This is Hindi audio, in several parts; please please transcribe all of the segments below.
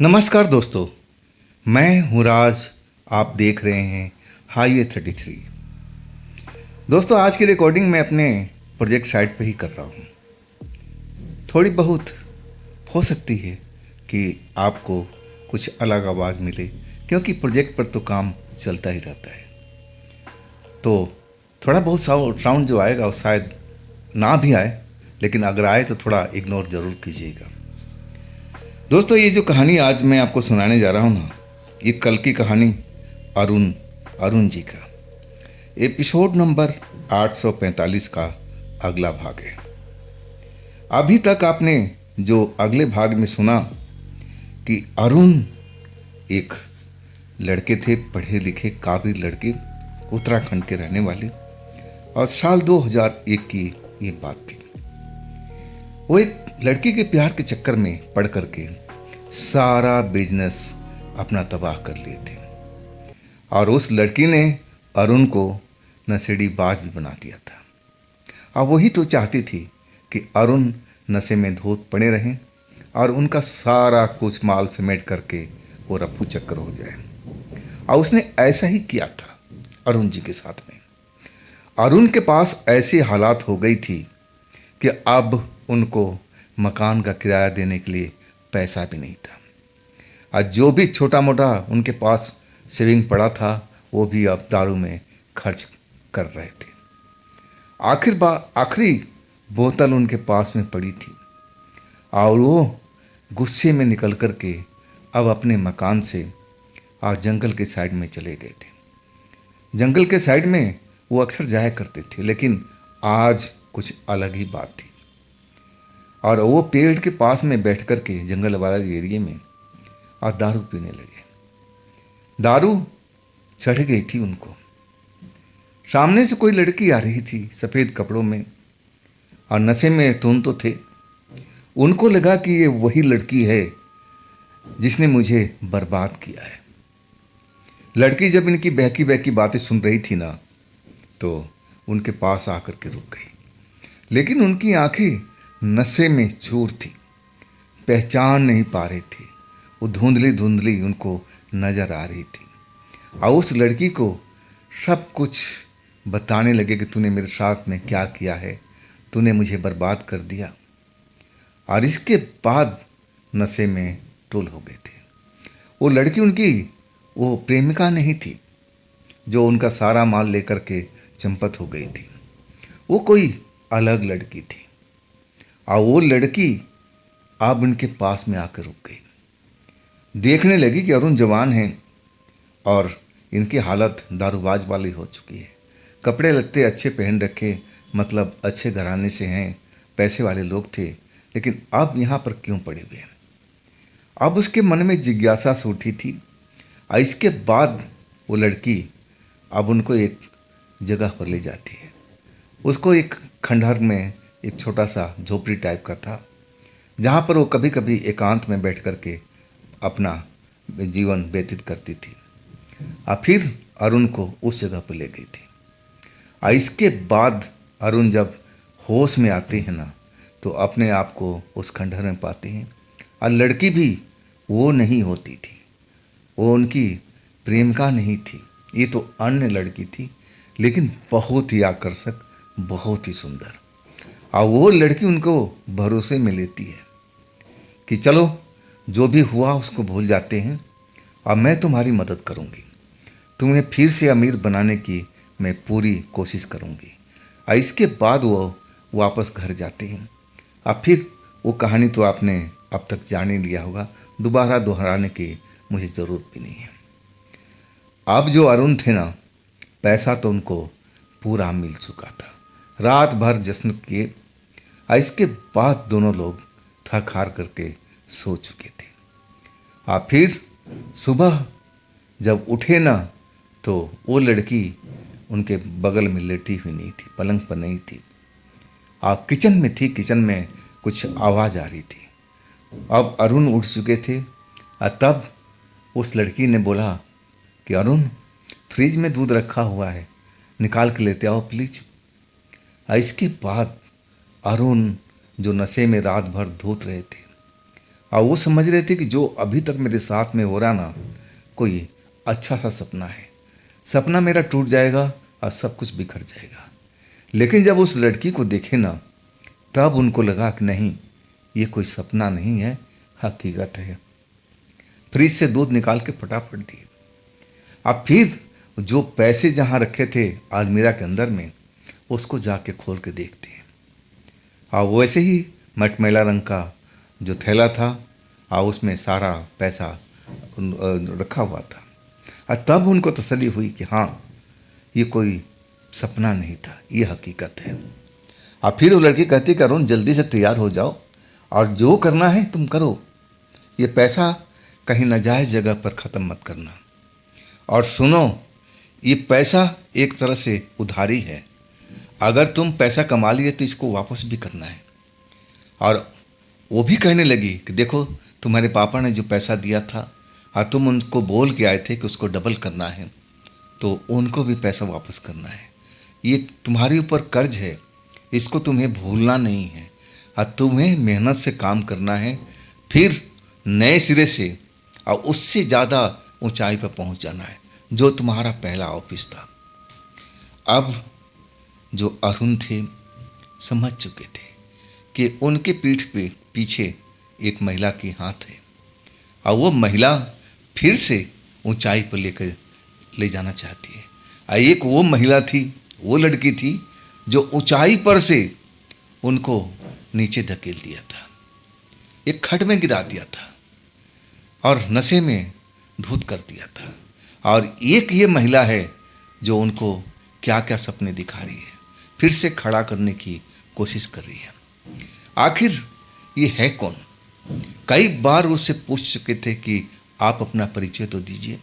नमस्कार दोस्तों, मैं हूँ राज। आप देख रहे हैं हाईवे 33। दोस्तों, आज की रिकॉर्डिंग मैं अपने प्रोजेक्ट साइट पे ही कर रहा हूँ। थोड़ी बहुत हो सकती है कि आपको कुछ अलग आवाज़ मिले, क्योंकि प्रोजेक्ट पर तो काम चलता ही रहता है। तो थोड़ा बहुत साउंड जो आएगा वो शायद ना भी आए, लेकिन अगर आए तो थोड़ा इग्नोर ज़रूर कीजिएगा। दोस्तों, ये जो कहानी आज मैं आपको सुनाने जा रहा हूँ ना, ये कल की कहानी अरुण अरुण जी का एपिसोड नंबर 845 का अगला भाग है। अभी तक आपने जो अगले भाग में सुना कि अरुण एक लड़के थे, पढ़े लिखे काबिल लड़के, उत्तराखंड के रहने वाले, और साल 2001 की ये बात थी। वो एक लड़की के प्यार के चक्कर में पड़ करके सारा बिजनेस अपना तबाह कर लिए थे, और उस लड़की ने अरुण को नशेड़ी बाज भी बना दिया था। और वही तो चाहती थी कि अरुण नशे में धोत पड़े रहें और उनका सारा कुछ माल समेट करके वो रफू चक्कर हो जाए। और उसने ऐसा ही किया था अरुण जी के साथ में। अरुण के पास ऐसी हालात हो गई थी कि अब उनको मकान का किराया देने के लिए पैसा भी नहीं था, और जो भी छोटा मोटा उनके पास सेविंग पड़ा था वो भी अब दारू में खर्च कर रहे थे। आखिरी बोतल उनके पास में पड़ी थी, और वो गुस्से में निकल कर के अब अपने मकान से और जंगल के साइड में चले गए थे। जंगल के साइड में वो अक्सर जाया करते थे, लेकिन आज कुछ अलग ही बात थी। और वो पेड़ के पास में बैठ कर के जंगल वाले एरिया में और दारू पीने लगे। दारू चढ़ गई थी उनको। सामने से कोई लड़की आ रही थी सफ़ेद कपड़ों में, और नशे में टोन तो थे। उनको लगा कि ये वही लड़की है जिसने मुझे बर्बाद किया है। लड़की जब इनकी बहकी बहकी बातें सुन रही थी ना, तो उनके पास आकर के रुक गई। लेकिन उनकी आंखें नशे में चूर थी, पहचान नहीं पा रही थी। वो धुंधली धुंधली उनको नजर आ रही थी, और उस लड़की को सब कुछ बताने लगे कि तूने मेरे साथ में क्या किया है, तूने मुझे बर्बाद कर दिया। और इसके बाद नशे में टोल हो गए थे। वो लड़की उनकी वो प्रेमिका नहीं थी जो उनका सारा माल लेकर के चंपत हो गई थी। वो कोई अलग लड़की थी, और वो लड़की अब उनके पास में आकर रुक गई। देखने लगी कि अरुण जवान हैं और इनकी हालत दारूबाज वाली हो चुकी है। कपड़े लत्ते अच्छे पहन रखे, मतलब अच्छे घराने से हैं, पैसे वाले लोग थे, लेकिन अब यहाँ पर क्यों पड़े हुए हैं। अब उसके मन में जिज्ञासा सी उठी थी। और इसके बाद वो लड़की अब उनको एक जगह पर ले जाती है। उसको एक खंडहर में एक छोटा सा झोपड़ी टाइप का था, जहाँ पर वो कभी कभी एकांत में बैठ कर के अपना जीवन व्यतीत करती थी। और फिर अरुण को उस जगह पर ले गई थी। और इसके बाद अरुण जब होश में आते हैं ना, तो अपने आप को उस खंडहर में पाते हैं। और लड़की भी वो नहीं होती थी, वो उनकी प्रेमिका नहीं थी, ये तो अन्य लड़की थी, लेकिन बहुत ही आकर्षक, बहुत ही सुंदर। और वो लड़की उनको भरोसे में लेती है कि चलो जो भी हुआ उसको भूल जाते हैं, और मैं तुम्हारी मदद करूंगी, तुम्हें फिर से अमीर बनाने की मैं पूरी कोशिश करूंगी। और इसके बाद वो वापस घर जाते हैं। और फिर वो कहानी तो आपने अब तक जान ही लिया होगा, दोबारा दोहराने की मुझे ज़रूरत भी नहीं है। अब जो अरुण थे ना, पैसा तो उनको पूरा मिल चुका था। रात भर जश्न किए, और इसके बाद दोनों लोग थक हार करके सो चुके थे। और फिर सुबह जब उठे ना, तो वो लड़की उनके बगल में लेटी हुई नहीं थी, पलंग पर नहीं थी, और किचन में थी। किचन में कुछ आवाज़ आ रही थी। अब अरुण उठ चुके थे, और तब उस लड़की ने बोला कि अरुण, फ्रिज में दूध रखा हुआ है, निकाल के लेते आओ प्लीज। और इसके बाद अरुण जो नशे में रात भर धोत रहे थे, और वो समझ रहे थे कि जो अभी तक मेरे साथ में हो रहा ना, कोई अच्छा सा सपना है, सपना मेरा टूट जाएगा और सब कुछ बिखर जाएगा। लेकिन जब उस लड़की को देखे ना, तब उनको लगा कि नहीं, ये कोई सपना नहीं है, हकीकत है। फ्रिज से दूध निकाल के फटाफट दिए। अब फिर जो पैसे जहाँ रखे थे अलमीरा के अंदर में, उसको जाके खोल के देखते हैं, और वैसे ही मटमैला रंग का जो थैला था, और उसमें सारा पैसा रखा हुआ था। और तब उनको तसल्ली हुई कि हाँ, ये कोई सपना नहीं था, ये हकीकत है। और फिर वो लड़की कहती कि अरुण, जल्दी से तैयार हो जाओ और जो करना है तुम करो, ये पैसा कहीं नाजायज़ जगह पर ख़त्म मत करना। और सुनो, ये पैसा एक तरह से उधारी है, अगर तुम पैसा कमा लिए तो इसको वापस भी करना है। और वो भी कहने लगी कि देखो, तुम्हारे पापा ने जो पैसा दिया था, हाँ, तुम उनको बोल के आए थे कि उसको डबल करना है, तो उनको भी पैसा वापस करना है। ये तुम्हारे ऊपर कर्ज है, इसको तुम्हें भूलना नहीं है। हाँ, तुम्हें मेहनत से काम करना है, फिर नए सिरे से और उससे ज़्यादा ऊंचाई पर पहुंच जाना है, जो तुम्हारा पहला ऑफिस था। अब जो अरुण थे समझ चुके थे कि उनके पीठ पे पीछे एक महिला की हाथ है, और वो महिला फिर से ऊंचाई पर लेकर ले जाना चाहती है। और एक वो महिला थी, वो लड़की थी जो ऊंचाई पर से उनको नीचे धकेल दिया था, एक खड्ड में गिरा दिया था और नशे में धूत कर दिया था। और एक ये महिला है जो उनको क्या क्या सपने दिखा रही है, फिर से खड़ा करने की कोशिश कर रही है। आखिर ये है कौन? कई बार उससे पूछ चुके थे कि आप अपना परिचय तो दीजिए,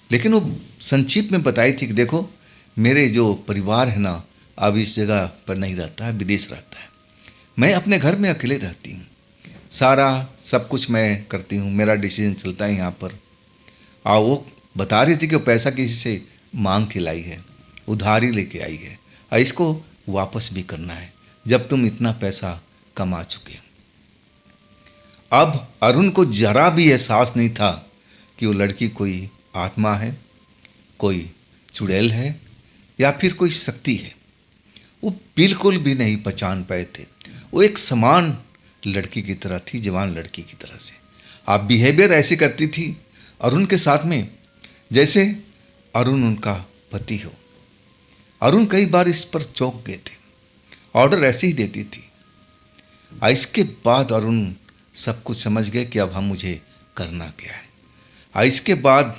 लेकिन वो संक्षिप्त में बताई थी कि देखो, मेरे जो परिवार है ना, अब इस जगह पर नहीं रहता है, विदेश रहता है, मैं अपने घर में अकेले रहती हूँ, सारा सब कुछ मैं करती हूँ, मेरा डिसीजन चलता है यहाँ पर। और वो बता रही थी कि वो पैसा किसी से मांग के लाई है, उधारी लेके आई है, और इसको वापस भी करना है जब तुम इतना पैसा कमा चुके। अब अरुण को जरा भी एहसास नहीं था कि वो लड़की कोई आत्मा है, कोई चुड़ैल है, या फिर कोई शक्ति है। वो बिल्कुल भी नहीं पहचान पाए थे। वो एक समान लड़की की तरह थी, जवान लड़की की तरह से। आप बिहेवियर ऐसे करती थी अरुण के साथ में जैसे अरुण उनका पति हो। अरुण कई बार इस पर चौंक गए थे, ऑर्डर ऐसे ही देती थी। इसके बाद अरुण सब कुछ समझ गए कि अब हम मुझे करना क्या है। इसके बाद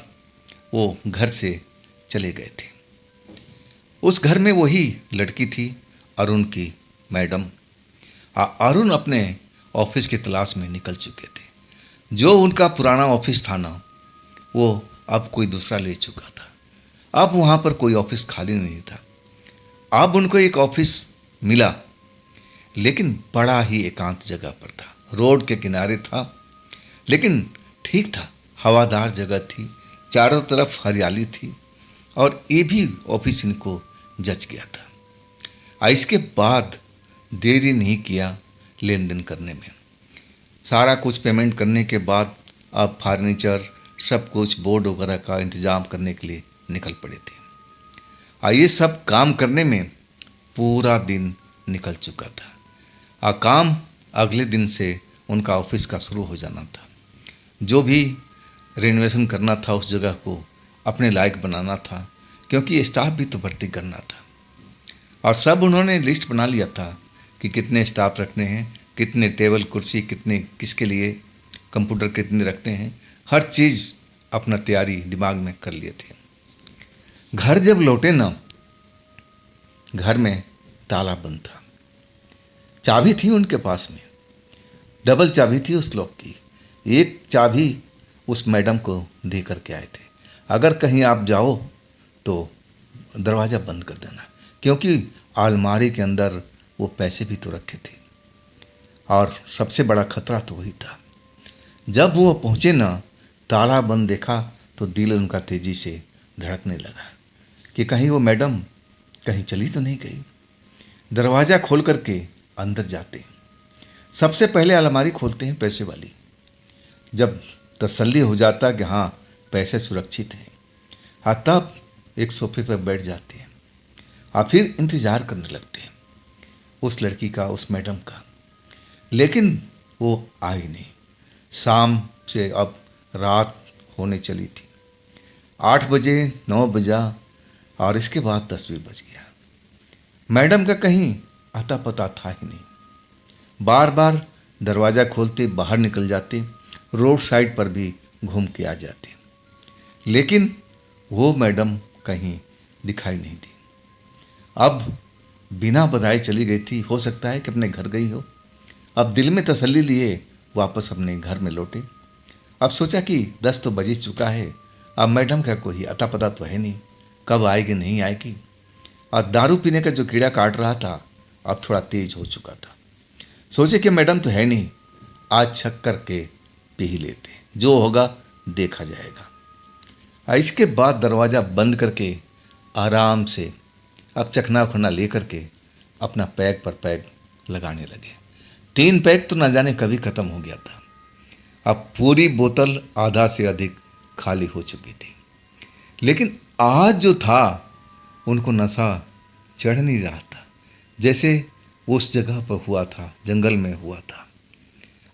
वो घर से चले गए थे। उस घर में वही लड़की थी, अरुण की मैडम। अरुण अपने ऑफिस की तलाश में निकल चुके थे। जो उनका पुराना ऑफिस था ना, वो अब कोई दूसरा ले चुका था। अब वहाँ पर कोई ऑफिस खाली नहीं था। अब उनको एक ऑफिस मिला, लेकिन बड़ा ही एकांत जगह पर था, रोड के किनारे था, लेकिन ठीक था, हवादार जगह थी, चारों तरफ हरियाली थी, और ये भी ऑफिस इनको जच गया था। इसके बाद देरी नहीं किया लेन देन करने में। सारा कुछ पेमेंट करने के बाद अब फर्नीचर सब कुछ बोर्ड वगैरह का इंतज़ाम करने के लिए निकल पड़े थे। ये सब काम करने में पूरा दिन निकल चुका था। काम अगले दिन से उनका ऑफिस का शुरू हो जाना था। जो भी रेनोवेशन करना था, उस जगह को अपने लायक बनाना था, क्योंकि स्टाफ भी तो भर्ती करना था। और सब उन्होंने लिस्ट बना लिया था कि कितने स्टाफ रखने हैं, कितने टेबल कुर्सी, कितने किसके लिए, कंप्यूटर कितने रखते हैं, हर चीज़ अपना तैयारी दिमाग में कर लिए थे। घर जब लौटे ना, घर में ताला बंद था। चाबी थी उनके पास में, डबल चाबी थी उस लॉक की। एक चाबी उस मैडम को दे करके आए थे, अगर कहीं आप जाओ तो दरवाज़ा बंद कर देना, क्योंकि अलमारी के अंदर वो पैसे भी तो रखे थे, और सबसे बड़ा खतरा तो वही था। जब वो पहुँचे ना, ताला बंद देखा तो दिल उनका तेज़ी से धड़कने लगा कि कहीं वो मैडम कहीं चली तो नहीं गई। दरवाज़ा खोल करके अंदर जाते, सबसे पहले अलमारी खोलते हैं पैसे वाली, जब तसल्ली हो जाता कि हाँ पैसे सुरक्षित हैं, हाँ तब एक सोफे पर बैठ जाते हैं और फिर इंतज़ार करने लगते हैं उस लड़की का, उस मैडम का। लेकिन वो आई नहीं। शाम से अब रात होने चली थी। 8 बजे, 9 बजा और इसके बाद 10 भी बज गया। मैडम का कहीं आता पता था ही नहीं। बार बार दरवाज़ा खोलते, बाहर निकल जाते, रोड साइड पर भी घूम के आ जाते, लेकिन वो मैडम कहीं दिखाई नहीं दी। अब बिना बताए चली गई थी। हो सकता है कि अपने घर गई हो। अब दिल में तसल्ली लिए वापस अपने घर में लौटे। अब सोचा कि 10 तो बज ही चुका है, अब मैडम का कोई अता पता तो है नहीं, कब आएगी नहीं आएगी। और दारू पीने का जो कीड़ा काट रहा था अब थोड़ा तेज हो चुका था। सोचे कि मैडम तो है नहीं, आज छक करके पी ही लेते, जो होगा देखा जाएगा। इसके बाद दरवाज़ा बंद करके आराम से अब चखना उखना ले करके अपना पैक पर पैक लगाने लगे। 3 पैक तो न जाने कभी ख़त्म हो गया था। अब पूरी बोतल आधा से अधिक खाली हो चुकी थी। लेकिन आज जो था उनको नशा चढ़ नहीं रहा था, जैसे उस जगह पर हुआ था, जंगल में हुआ था।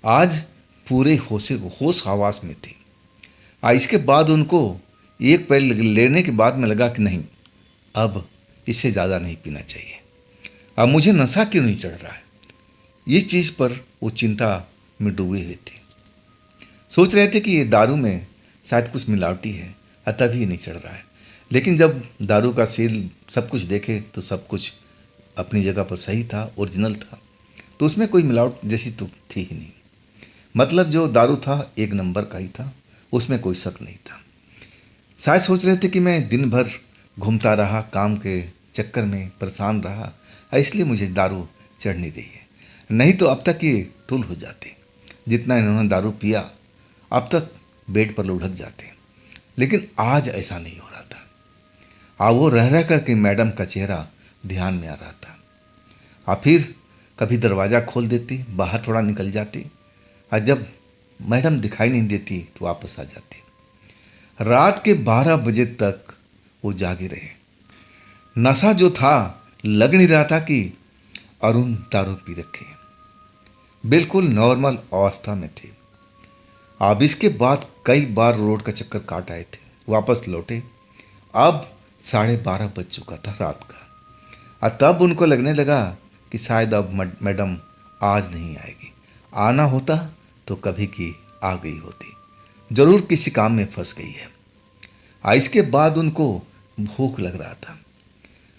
आज पूरे होश हवास में थे। इसके बाद उनको एक पैक लेने के बाद में लगा कि नहीं, अब इससे ज़्यादा नहीं पीना चाहिए। अब मुझे नशा क्यों नहीं चढ़ रहा है, इस चीज़ पर वो चिंता में डूबे हुए थे। सोच रहे थे कि ये दारू में शायद कुछ मिलावटी है, तभी ये नहीं चढ़ रहा है। लेकिन जब दारू का सील सब कुछ देखे तो सब कुछ अपनी जगह पर सही था, ओरिजिनल था। तो उसमें कोई मिलावट जैसी तो थी ही नहीं। मतलब जो दारू था एक नंबर का ही था, उसमें कोई शक नहीं था। शायद सोच रहे थे कि मैं दिन भर घूमता रहा, काम के चक्कर में परेशान रहा, इसलिए मुझे दारू चढ़ नहीं रही है। नहीं तो अब तक ये टुल हो जाते। जितना इन्होंने दारू पिया अब तक बेड पर लुढ़क जाते। लेकिन आज ऐसा नहीं हो रहा था। वो रह रह करके मैडम का चेहरा ध्यान में आ रहा था। फिर कभी दरवाज़ा खोल देती, बाहर थोड़ा निकल जाती, और जब मैडम दिखाई नहीं देती तो वापस आ जाती। रात के 12 बजे तक वो जागे रहे। नशा जो था लग नहीं रहा था कि अरुण दारू पी रखे, बिल्कुल नॉर्मल अवस्था में थे। अब इसके बाद कई बार रोड का चक्कर काट आए थे, वापस लौटे। अब 12:30 बज चुका था रात का। और तब उनको लगने लगा कि शायद अब मैडम आज नहीं आएगी। आना होता तो कभी की आ गई होती, जरूर किसी काम में फंस गई है। इसके बाद उनको भूख लग रहा था।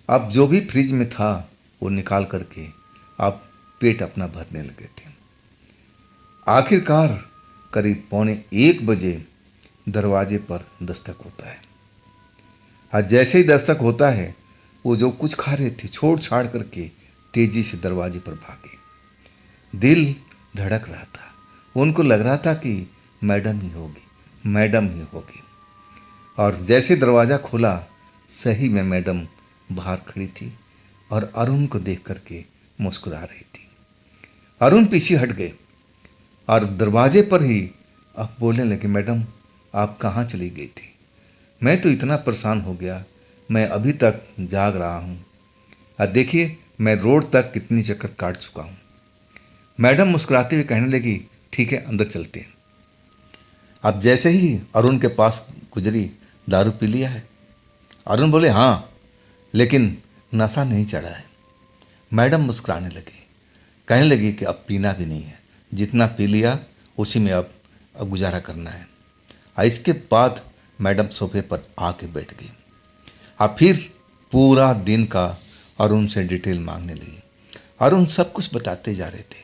अब जो भी फ्रिज में था वो निकाल करके अब पेट अपना भरने लगे थे। आखिरकार करीब 12:45 बजे दरवाजे पर दस्तक होता है। जैसे ही दस्तक होता है वो जो कुछ खा रहे थे छोड़ छाड़ करके तेजी से दरवाजे पर भागे। दिल धड़क रहा था, उनको लग रहा था कि मैडम ही होगी, मैडम ही होगी। और जैसे दरवाज़ा खुला सही में मैडम बाहर खड़ी थी और अरुण को देख करके मुस्कुरा रही थी। अरुण पीछे हट गए और दरवाजे पर ही अब बोलने लगे, मैडम आप कहाँ चली गई थी? मैं तो इतना परेशान हो गया, मैं अभी तक जाग रहा हूँ। अब देखिए मैं रोड तक कितनी चक्कर काट चुका हूँ। मैडम मुस्कुराते हुए कहने लगी, ठीक है अंदर चलते हैं। अब जैसे ही अरुण के पास गुजरी, दारू पी लिया है? अरुण बोले हाँ, लेकिन नशा नहीं चढ़ा है। मैडम मुस्कुराने लगी, कहने लगी कि अब पीना भी नहीं है, जितना पी लिया उसी में अब गुजारा करना है। इसके बाद मैडम सोफे पर आके बैठ गई। अब फिर पूरा दिन का अरुण से डिटेल मांगने लगी। अरुण सब कुछ बताते जा रहे थे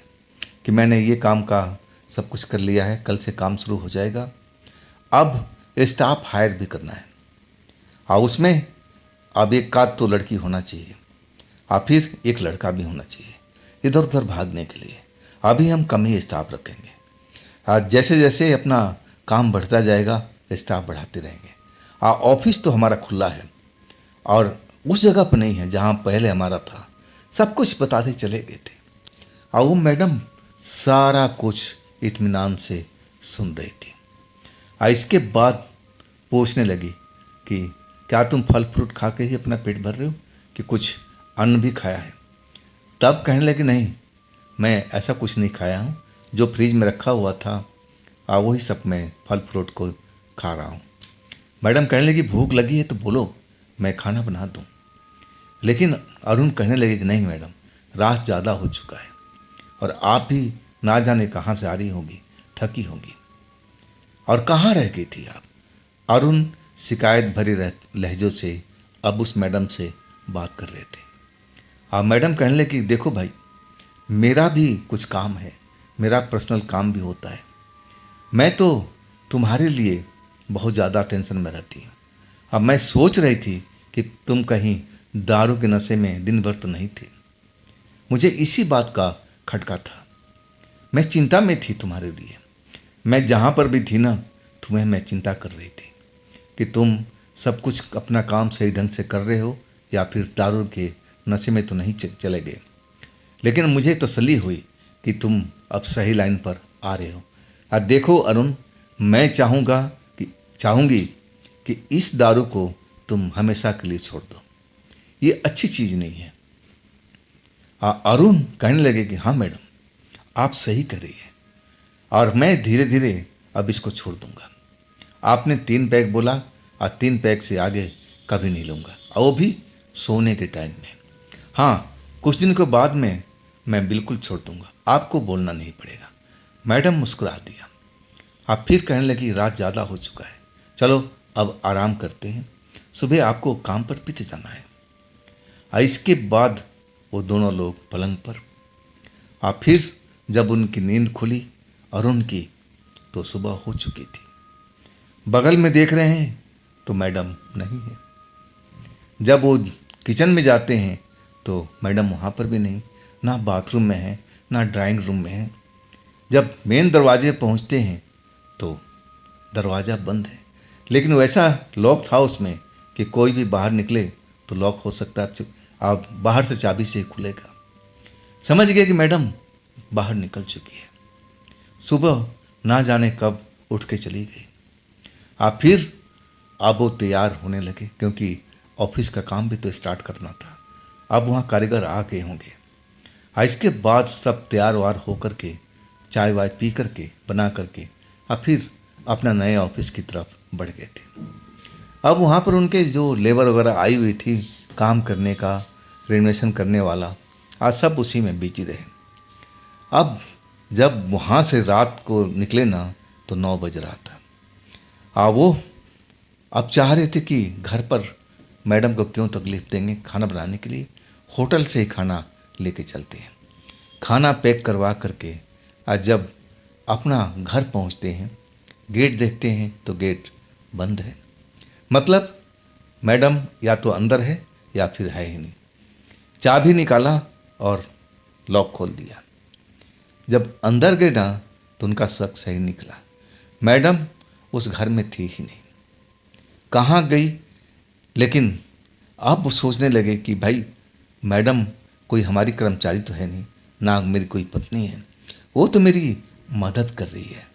कि मैंने ये काम का सब कुछ कर लिया है, कल से काम शुरू हो जाएगा। अब स्टाफ हायर भी करना है, और उसमें अब एक आध तो लड़की होना चाहिए, और फिर एक लड़का भी होना चाहिए इधर उधर भागने के लिए। अभी हम कम ही स्टाफ रखेंगे, जैसे जैसे अपना काम बढ़ता जाएगा स्टाफ बढ़ाते रहेंगे। ऑफिस तो हमारा खुला है और उस जगह पर नहीं है जहाँ पहले हमारा था। सब कुछ बताते चले गए थे। और वो मैडम सारा कुछ इत्मीनान से सुन रही थी। इसके बाद पूछने लगी कि क्या तुम फल फ्रूट खा के ही अपना पेट भर रहे हो कि कुछ अन्न भी खाया है? तब कहने लगी नहीं, मैं ऐसा कुछ नहीं खाया हूँ, जो फ्रिज में रखा हुआ था वही सब मैं फल फ्रूट को खा रहा हूँ। मैडम कहने लगी भूख लगी है तो बोलो, मैं खाना बना दूँ। लेकिन अरुण कहने लगे कि नहीं मैडम, रात ज़्यादा हो चुका है और आप भी ना जाने कहाँ से आ रही होंगी, थकी होंगी। और कहाँ रह गई थी आप? अरुण शिकायत भरी लहजों से अब उस मैडम से बात कर रहे थे। मैडम कहने लगी देखो भाई, मेरा भी कुछ काम है, मेरा पर्सनल काम भी होता है। मैं तो तुम्हारे लिए बहुत ज़्यादा टेंशन में रहती हूँ। अब मैं सोच रही थी कि तुम कहीं दारू के नशे में दिन भर तो नहीं थे। मुझे इसी बात का खटका था। मैं चिंता में थी तुम्हारे लिए। मैं जहाँ पर भी थी ना, तुम्हें मैं चिंता कर रही थी कि तुम सब कुछ अपना काम सही ढंग से कर रहे हो या फिर दारू के नशे में तो नहीं चले गए। लेकिन मुझे तसल्ली हुई कि तुम अब सही लाइन पर आ रहे हो। और देखो अरुण, मैं चाहूँगी कि इस दारू को तुम हमेशा के लिए छोड़ दो। ये अच्छी चीज़ नहीं है। अरुण कहने लगे कि हाँ मैडम, आप सही कर रही है और मैं धीरे धीरे अब इसको छोड़ दूंगा। आपने 3 पैक बोला और 3 पैक से आगे कभी नहीं लूँगा, और वो भी सोने के टाइम में। हाँ, कुछ दिन के बाद में मैं बिल्कुल छोड़ दूंगा, आपको बोलना नहीं पड़ेगा। मैडम मुस्कुरा दिया। आप फिर कहने लगी रात ज़्यादा हो चुका है, चलो अब आराम करते हैं, सुबह आपको काम पर भी तो जाना है। इसके बाद वो दोनों लोग पलंग पर, फिर जब उनकी नींद खुली अरुण की, तो सुबह हो चुकी थी। बगल में देख रहे हैं तो मैडम नहीं है। जब वो किचन में जाते हैं तो मैडम वहाँ पर भी नहीं, ना बाथरूम में है ना ड्राइंग रूम में है। जब मेन दरवाजे पहुँचते हैं तो दरवाज़ा बंद है, लेकिन वैसा लॉक था उसमें कि कोई भी बाहर निकले तो लॉक हो सकता है, आप बाहर से चाबी से खुलेगा। समझ गए कि मैडम बाहर निकल चुकी है। सुबह ना जाने कब उठ के चली गई। फिर अब वो तैयार होने लगे क्योंकि ऑफिस का काम भी तो स्टार्ट करना था। अब वहाँ कारीगर आ गए होंगे। इसके बाद सब तैयार वार होकर के चाय वाय पी करके बना करके फिर अपना नए ऑफिस की तरफ बढ़ गए थे। अब वहाँ पर उनके जो लेबर वगैरह आई हुई थी काम करने का, रेनोवेशन करने वाला, आज सब उसी में बिजी रहे। अब जब वहाँ से रात को निकले ना तो 9 बज रहा था। वो अब चाह रहे थे कि घर पर मैडम को क्यों तकलीफ देंगे, खाना बनाने के लिए होटल से ही खाना लेके चलते हैं। खाना पैक करवा करके आज जब अपना घर पहुंचते हैं, गेट देखते हैं तो गेट बंद है। मतलब मैडम या तो अंदर है या फिर है ही नहीं। चाबी निकाला और लॉक खोल दिया। जब अंदर गए ना तो उनका शक सही निकला, मैडम उस घर में थी ही नहीं, कहाँ गई। लेकिन आप वो सोचने लगे कि भाई मैडम कोई हमारी कर्मचारी तो है नहीं, ना मेरी कोई पत्नी है, वो तो मेरी मदद कर रही है।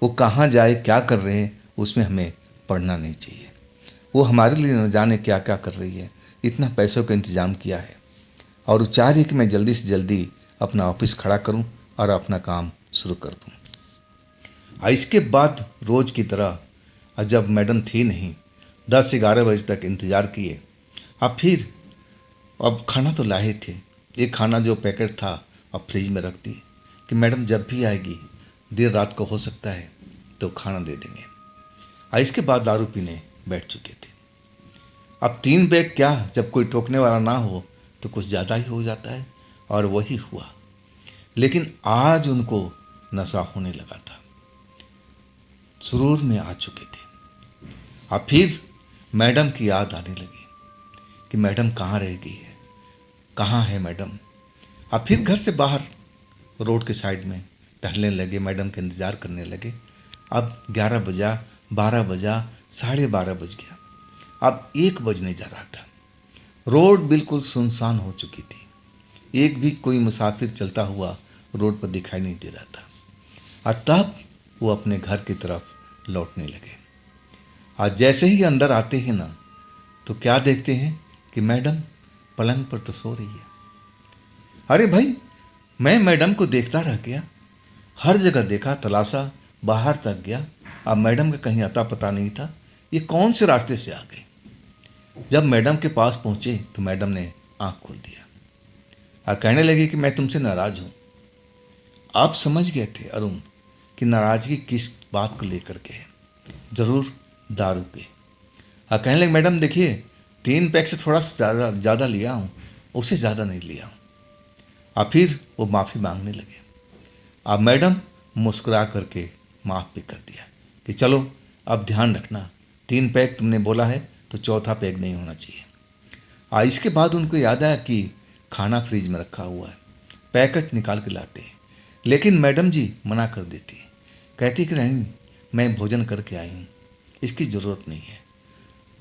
वो कहाँ जाए क्या कर रहे हैं उसमें हमें पढ़ना नहीं चाहिए। वो हमारे लिए न जाने क्या क्या कर रही है, इतना पैसों का इंतज़ाम किया है और वो चाह रही कि मैं जल्दी से जल्दी अपना ऑफिस खड़ा करूं और अपना काम शुरू कर दूं। इसके बाद रोज़ की तरह जब मैडम थी नहीं, 10-11 बजे तक इंतज़ार किए। फिर अब खाना तो लाए थे, एक खाना जो पैकेट था अब फ्रिज में रख दिए कि मैडम जब भी आएगी, देर रात को हो सकता है तो खाना दे देंगे। इसके बाद दारू पीने बैठ चुके थे। अब 3 बैग क्या, जब कोई टोकने वाला ना हो तो कुछ ज़्यादा ही हो जाता है, और वही हुआ। लेकिन आज उनको नशा होने लगा था, सुरूर में आ चुके थे। अब फिर मैडम की याद आने लगी कि मैडम कहाँ रह गई है, कहाँ है मैडम। अब फिर घर से बाहर रोड के साइड में टहलने लगे, मैडम का इंतज़ार करने लगे। अब 11 बजा, 12 बजा, 12:30 बज गया। अब 1 बजने जा रहा था। रोड बिल्कुल सुनसान हो चुकी थी, एक भी कोई मुसाफिर चलता हुआ रोड पर दिखाई नहीं दे रहा था। और तब वो अपने घर की तरफ लौटने लगे। आज जैसे ही अंदर आते हैं ना, तो क्या देखते हैं कि मैडम पलंग पर तो सो रही है। अरे भाई, मैं मैडम को देखता रह गया, हर जगह देखा, तलाशा, बाहर तक गया। अब मैडम का कहीं अता पता नहीं था। ये कौन से रास्ते से आ गए। जब मैडम के पास पहुंचे तो मैडम ने आंख खोल दिया और कहने लगी कि मैं तुमसे नाराज हूं। आप समझ गए थे अरुण कि नाराजगी किस बात को लेकर के है। जरूर दारू के। और कहने लगे मैडम देखिए, 3 पैक से थोड़ा ज़्यादा लिया हूँ, उससे ज़्यादा नहीं लिया हूँ। और फिर वो माफ़ी मांगने लगे। अब मैडम मुस्कुरा करके माफ़ भी कर दिया कि चलो अब ध्यान रखना, 3 पैक तुमने बोला है तो चौथा पैक नहीं होना चाहिए। इसके बाद उनको याद आया कि खाना फ्रिज में रखा हुआ है, पैकेट निकाल के लाते हैं। लेकिन मैडम जी मना कर देती है, कहती कि नहीं, मैं भोजन करके आई हूँ, इसकी ज़रूरत नहीं है।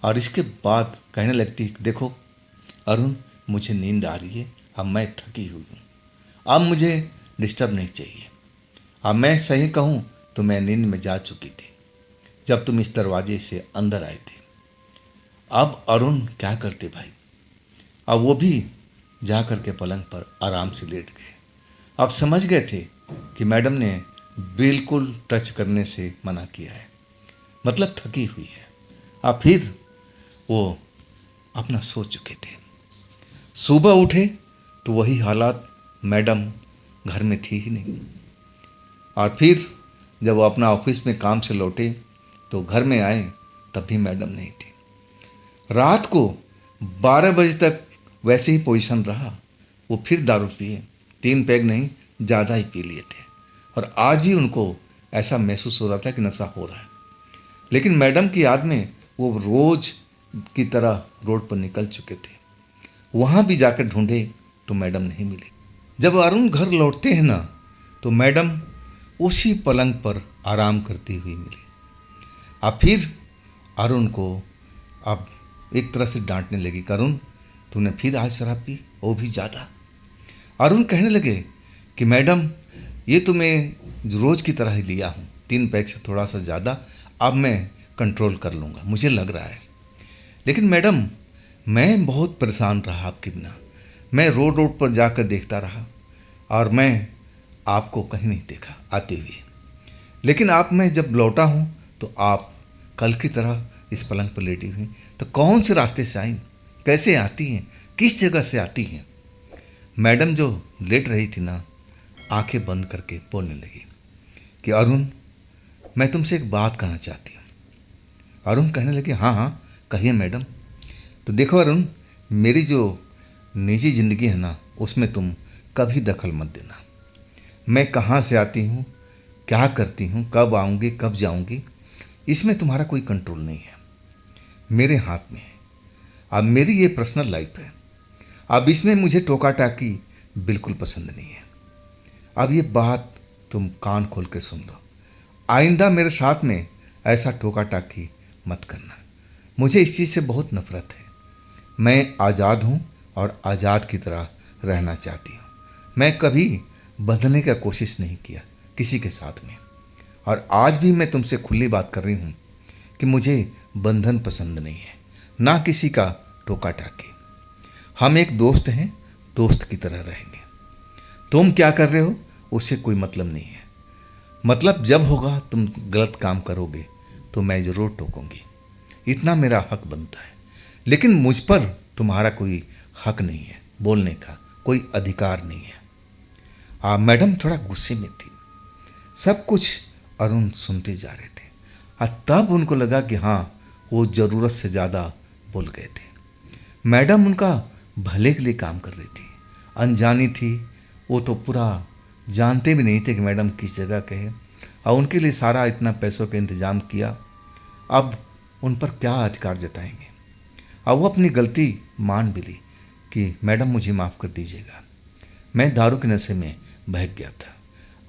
और इसके बाद कहने लगती है, देखो अरुण, मुझे नींद आ रही है, अब मैं थकी हुई हूँ, अब मुझे डिस्टर्ब नहीं चाहिए। अब मैं सही कहूँ तो मैं नींद में जा चुकी थी जब तुम इस दरवाजे से अंदर आए थे। अब अरुण क्या करते भाई, अब वो भी जा कर के पलंग पर आराम से लेट गए। अब समझ गए थे कि मैडम ने बिल्कुल टच करने से मना किया है, मतलब थकी हुई है। अब फिर वो अपना सो चुके थे। सुबह उठे तो वही हालात, मैडम घर में थी ही नहीं। और फिर जब वो अपना ऑफिस में काम से लौटे तो घर में आए, तब भी मैडम नहीं थी। रात को 12 बजे तक वैसे ही पोजीशन रहा। वो फिर दारू पिए, 3 पैग नहीं ज़्यादा ही पी लिए थे। और आज भी उनको ऐसा महसूस हो रहा था कि नशा हो रहा है। लेकिन मैडम की याद में वो रोज़ की तरह रोड पर निकल चुके थे। वहाँ भी जाकर ढूंढे तो मैडम नहीं मिले। जब अरुण घर लौटते हैं ना, तो मैडम उसी पलंग पर आराम करती हुई मिली। अब फिर अरुण को अब एक तरह से डांटने लगी, अरुण तूने फिर आज शराब पी, वो भी ज़्यादा। अरुण कहने लगे कि मैडम ये तो मैं रोज़ की तरह ही लिया हूँ, 3 पैक से थोड़ा सा ज़्यादा, अब मैं कंट्रोल कर लूँगा, मुझे लग रहा है। लेकिन मैडम मैं बहुत परेशान रहा आपके बिना। मैं रोड रोड पर जाकर देखता रहा और मैं आपको कहीं नहीं देखा आते हुए। लेकिन आप मैं जब लौटा हूँ तो आप कल की तरह इस पलंग पर लेटी हुई। तो कौन से रास्ते से आई, कैसे आती हैं, किस जगह से आती हैं। मैडम जो लेट रही थी ना, आंखें बंद करके बोलने लगी कि अरुण मैं तुमसे एक बात कहना चाहती हूँ। अरुण कहने लगे हाँ हाँ कहिए मैडम। तो देखो अरुण, मेरी जो निजी ज़िंदगी है ना, उसमें तुम कभी दखल मत देना। मैं कहाँ से आती हूँ, क्या करती हूँ, कब आऊँगी कब जाऊँगी, इसमें तुम्हारा कोई कंट्रोल नहीं है, मेरे हाथ में है। अब मेरी ये पर्सनल लाइफ है, अब इसमें मुझे टोका टाकी बिल्कुल पसंद नहीं है। अब ये बात तुम कान खोल के सुन लो, आइंदा मेरे साथ में ऐसा टोका टाकी मत करना। मुझे इस चीज़ से बहुत नफरत है। मैं आज़ाद हूँ और आज़ाद की तरह रहना चाहती हूँ। मैं कभी बंधने का कोशिश नहीं किया किसी के साथ में। और आज भी मैं तुमसे खुली बात कर रही हूँ कि मुझे बंधन पसंद नहीं है, ना किसी का टोका टाकी। हम एक दोस्त हैं, दोस्त की तरह रहेंगे। तुम क्या कर रहे हो उससे कोई मतलब नहीं है। मतलब जब होगा तुम गलत काम करोगे तो मैं ज़रूर टोकूंगी, इतना मेरा हक बनता है। लेकिन मुझ पर तुम्हारा कोई हक नहीं है, बोलने का कोई अधिकार नहीं है। मैडम थोड़ा गुस्से में थी। सब कुछ अरुण सुनते जा रहे थे और तब उनको लगा कि हाँ, वो ज़रूरत से ज़्यादा बोल गए थे। मैडम उनका भले के लिए काम कर रही थी, अनजानी थी। वो तो पूरा जानते भी नहीं थे कि मैडम किस जगह के हैं, और उनके लिए सारा इतना पैसों का इंतज़ाम किया। अब उन पर क्या अधिकार जताएंगे। अब वो अपनी गलती मान भी ली कि मैडम मुझे माफ़ कर दीजिएगा, मैं दारू के नशे में बहक गया था,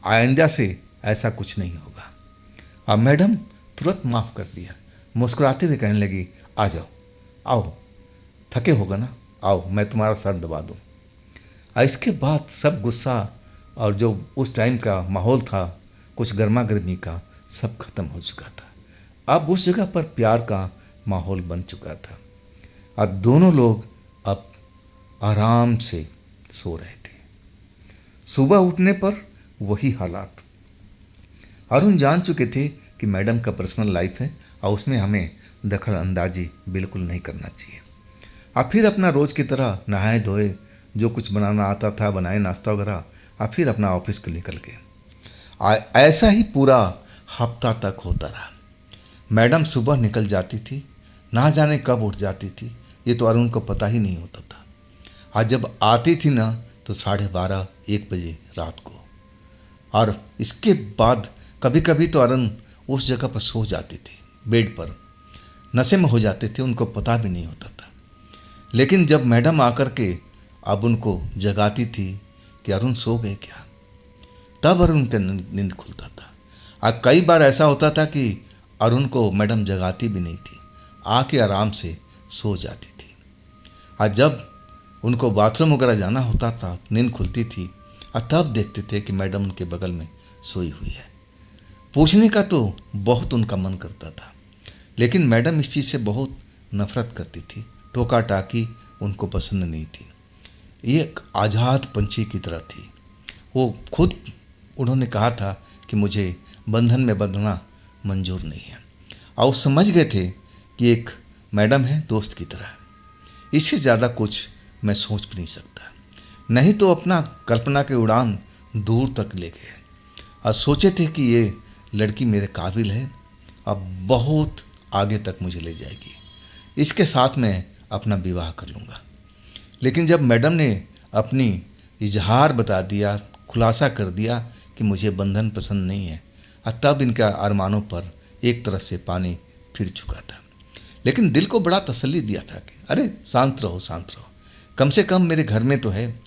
आइंदा से ऐसा कुछ नहीं होगा। अब मैडम तुरंत माफ़ कर दिया, मुस्कुराते हुए कहने लगी आ जाओ, आओ, थके होगा ना, आओ मैं तुम्हारा सर दबा दूँ। इसके बाद सब गुस्सा और जो उस टाइम का माहौल था कुछ गर्मा गर्मी का, सब खत्म हो चुका था। अब उस जगह पर प्यार का माहौल बन चुका था और दोनों लोग अब आराम से सो रहे थे। सुबह उठने पर वही हालात। अरुण जान चुके थे कि मैडम का पर्सनल लाइफ है और उसमें हमें दखल अंदाजी बिल्कुल नहीं करना चाहिए। अब फिर अपना रोज़ की तरह नहाए धोए, जो कुछ बनाना आता था बनाए नाश्ता वगैरह, और फिर अपना ऑफिस को निकल गए। ऐसा ही पूरा हफ्ता तक होता रहा। मैडम सुबह निकल जाती थी, ना जाने कब उठ जाती थी, ये तो अरुण को पता ही नहीं होता था। आज जब आती थी ना तो 12:30-1 बजे रात को, और इसके बाद कभी कभी तो अरुण उस जगह पर सो जाती थी, बेड पर नशे में हो जाते थे, उनको पता भी नहीं होता था। लेकिन जब मैडम आकर के अब उनको जगाती थी कि अरुण सो गए क्या, तब अरुण का नींद खुलता था। और कई बार ऐसा होता था कि अरुण को मैडम जगाती भी नहीं थी, आके आराम से सो जाती थी। और जब उनको बाथरूम वगैरह जाना होता था, नींद खुलती थी और तब देखते थे कि मैडम उनके बगल में सोई हुई है। पूछने का तो बहुत उनका मन करता था, लेकिन मैडम इस चीज़ से बहुत नफरत करती थी। टोका टाकी उनको पसंद नहीं थी। ये एक आज़ाद पंछी की तरह थी। वो खुद उन्होंने कहा था कि मुझे बंधन में बंधना मंजूर नहीं है, और वो समझ गए थे कि एक मैडम है दोस्त की तरह। इससे ज़्यादा कुछ मैं सोच भी नहीं सकता। नहीं तो अपना कल्पना के उड़ान दूर तक ले गए और सोचे थे कि ये लड़की मेरे काबिल है, अब बहुत आगे तक मुझे ले जाएगी, इसके साथ मैं अपना विवाह कर लूँगा। लेकिन जब मैडम ने अपनी इजहार बता दिया, खुलासा कर दिया कि मुझे बंधन पसंद नहीं है, और तब इनका अरमानों पर एक तरह से पानी फिर चुका था। लेकिन दिल को बड़ा तसल्ली दिया था कि अरे शांत रहो, शांत रहो, कम से कम मेरे घर में तो है,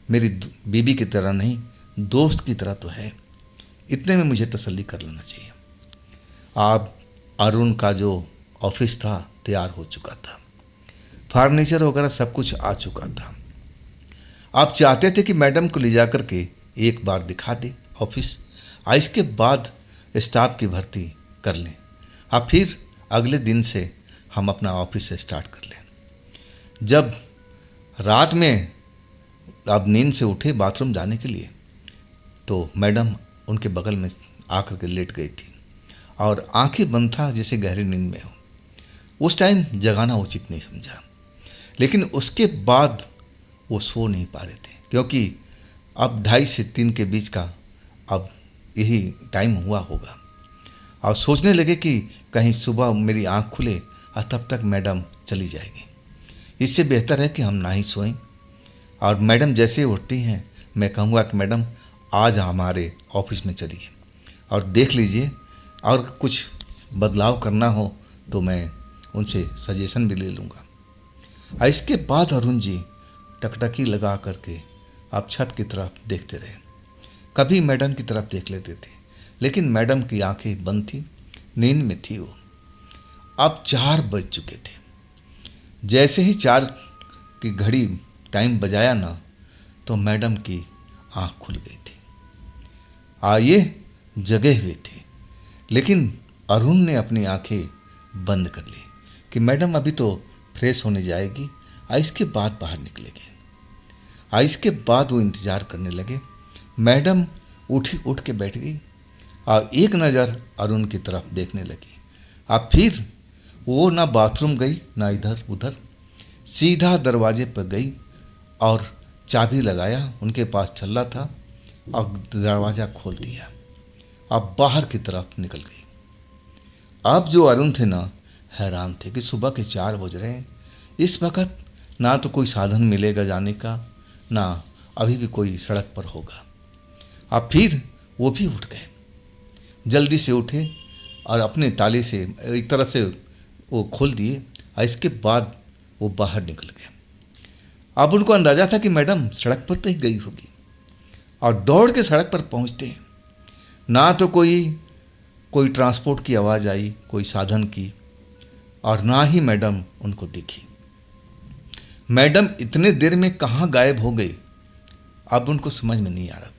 मेरी बीबी की तरह नहीं, दोस्त की तरह तो है। इतने में मुझे तसल्ली कर लेना चाहिए। आप अरुण का जो ऑफिस था तैयार हो चुका था, फर्नीचर वगैरह सब कुछ आ चुका था। आप चाहते थे कि मैडम को ले जा कर के एक बार दिखा दे ऑफिस, और इसके बाद स्टाफ की भर्ती कर लें, और फिर अगले दिन से हम अपना ऑफिस से स्टार्ट कर लें। जब रात में आप नींद से उठे बाथरूम जाने के लिए, तो मैडम उनके बगल में आकर के लेट गई थी और आंखें बंद था जैसे गहरी नींद में हो। उस टाइम जगाना उचित नहीं समझा, लेकिन उसके बाद वो सो नहीं पा रहे थे, क्योंकि अब 2:30 से 3 के बीच का अब यही टाइम हुआ होगा। और सोचने लगे कि कहीं सुबह मेरी आंख खुले और तब तक मैडम चली जाएगी, इससे बेहतर है कि हम ना ही सोएं। और मैडम जैसे ही उठती हैं, मैं कहूँगा कि मैडम आज हमारे ऑफिस में चलिए और देख लीजिए, और कुछ बदलाव करना हो तो मैं उनसे सजेशन भी ले लूँगा। और इसके बाद अरुण जी टकटकी लगा करके आप छत की तरफ देखते रहे। कभी मैडम की तरफ देख लेते थे, लेकिन मैडम की आंखें बंद थी, नींद में थी वो। अब 4 बज चुके थे। जैसे ही 4 की घड़ी टाइम बजाया ना, तो मैडम की आंख खुल गई थी। ये जगे हुए थे, लेकिन अरुण ने अपनी आंखें बंद कर ली कि मैडम अभी तो फ्रेश होने जाएगी, इसके बाद बाहर निकलेंगे। इसके बाद वो इंतज़ार करने लगे। मैडम उठ के बैठ गई और एक नज़र अरुण की तरफ देखने लगी। फिर वो ना बाथरूम गई ना इधर उधर, सीधा दरवाजे पर गई और चाबी लगाया, उनके पास छल्ला था, और दरवाज़ा खोल दिया। अब बाहर की तरफ निकल गई। अब जो अरुण थे ना, हैरान थे कि सुबह के 4 बज रहे हैं, इस वक्त ना तो कोई साधन मिलेगा जाने का, ना अभी भी कोई सड़क पर होगा। अब फिर वो भी उठ गए, जल्दी से उठे और अपने ताले से एक तरह से वो खोल दिए, और इसके बाद वो बाहर निकल गए। अब उनको अंदाज़ा था कि मैडम सड़क पर तो ही गई होगी, और दौड़ के सड़क पर पहुंचते हैं, ना तो कोई ट्रांसपोर्ट की आवाज़ आई, कोई साधन की, और ना ही मैडम उनको दिखी। मैडम इतने देर में कहाँ गायब हो गई, अब उनको समझ में नहीं आ रहा था।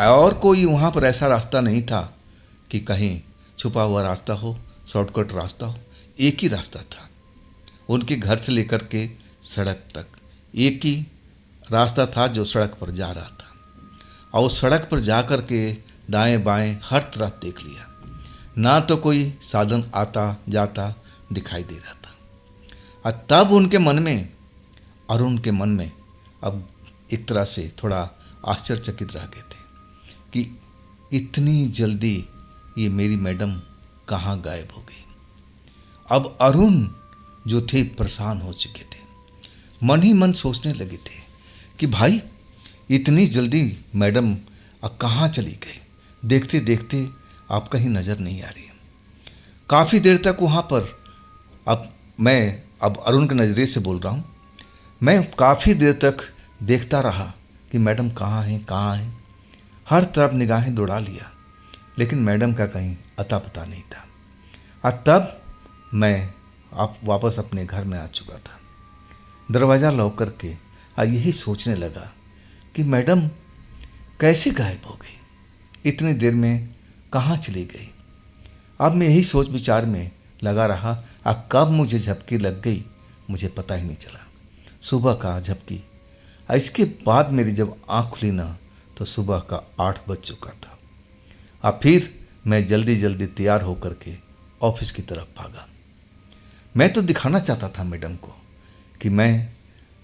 और कोई वहाँ पर ऐसा रास्ता नहीं था कि कहीं छुपा हुआ रास्ता हो, शॉर्टकट रास्ता हो। एक ही रास्ता था उनके घर से लेकर के सड़क तक, एक ही रास्ता था जो सड़क पर जा रहा था। और उस सड़क पर जा कर के दाएं बाएं हर तरफ देख लिया, ना तो कोई साधन आता जाता दिखाई दे रहा था। और तब उनके मन में, अरुण के मन में अब एक तरह से थोड़ा आश्चर्यचकित रह गए थे कि इतनी जल्दी ये मेरी मैडम कहाँ गायब हो गई। अब अरुण जो थे परेशान हो चुके थे, मन ही मन सोचने लगे थे कि भाई इतनी जल्दी मैडम अब कहाँ चली गई, देखते देखते आप कहीं नज़र नहीं आ रही। काफ़ी देर तक वहाँ पर, अब अरुण के नज़रिए से बोल रहा हूँ, मैं काफ़ी देर तक देखता रहा कि मैडम कहाँ हैं कहाँ हैं। हर तरफ निगाहें दौड़ा लिया, लेकिन मैडम का कहीं अता पता नहीं था। और तब मैं वापस अपने घर में आ चुका था, दरवाज़ा लॉक करके यही सोचने लगा कि मैडम कैसे गायब हो गई, इतनी देर में कहाँ चली गई। अब मैं यही सोच विचार में लगा रहा, अब कब मुझे झपकी लग गई मुझे पता ही नहीं चला। सुबह का झपकी, इसके बाद मेरी जब आँख खुली ना तो सुबह का 8 बज चुका था। अब फिर मैं जल्दी जल्दी तैयार होकर के ऑफिस की तरफ भागा। मैं तो दिखाना चाहता था मैडम को कि मैं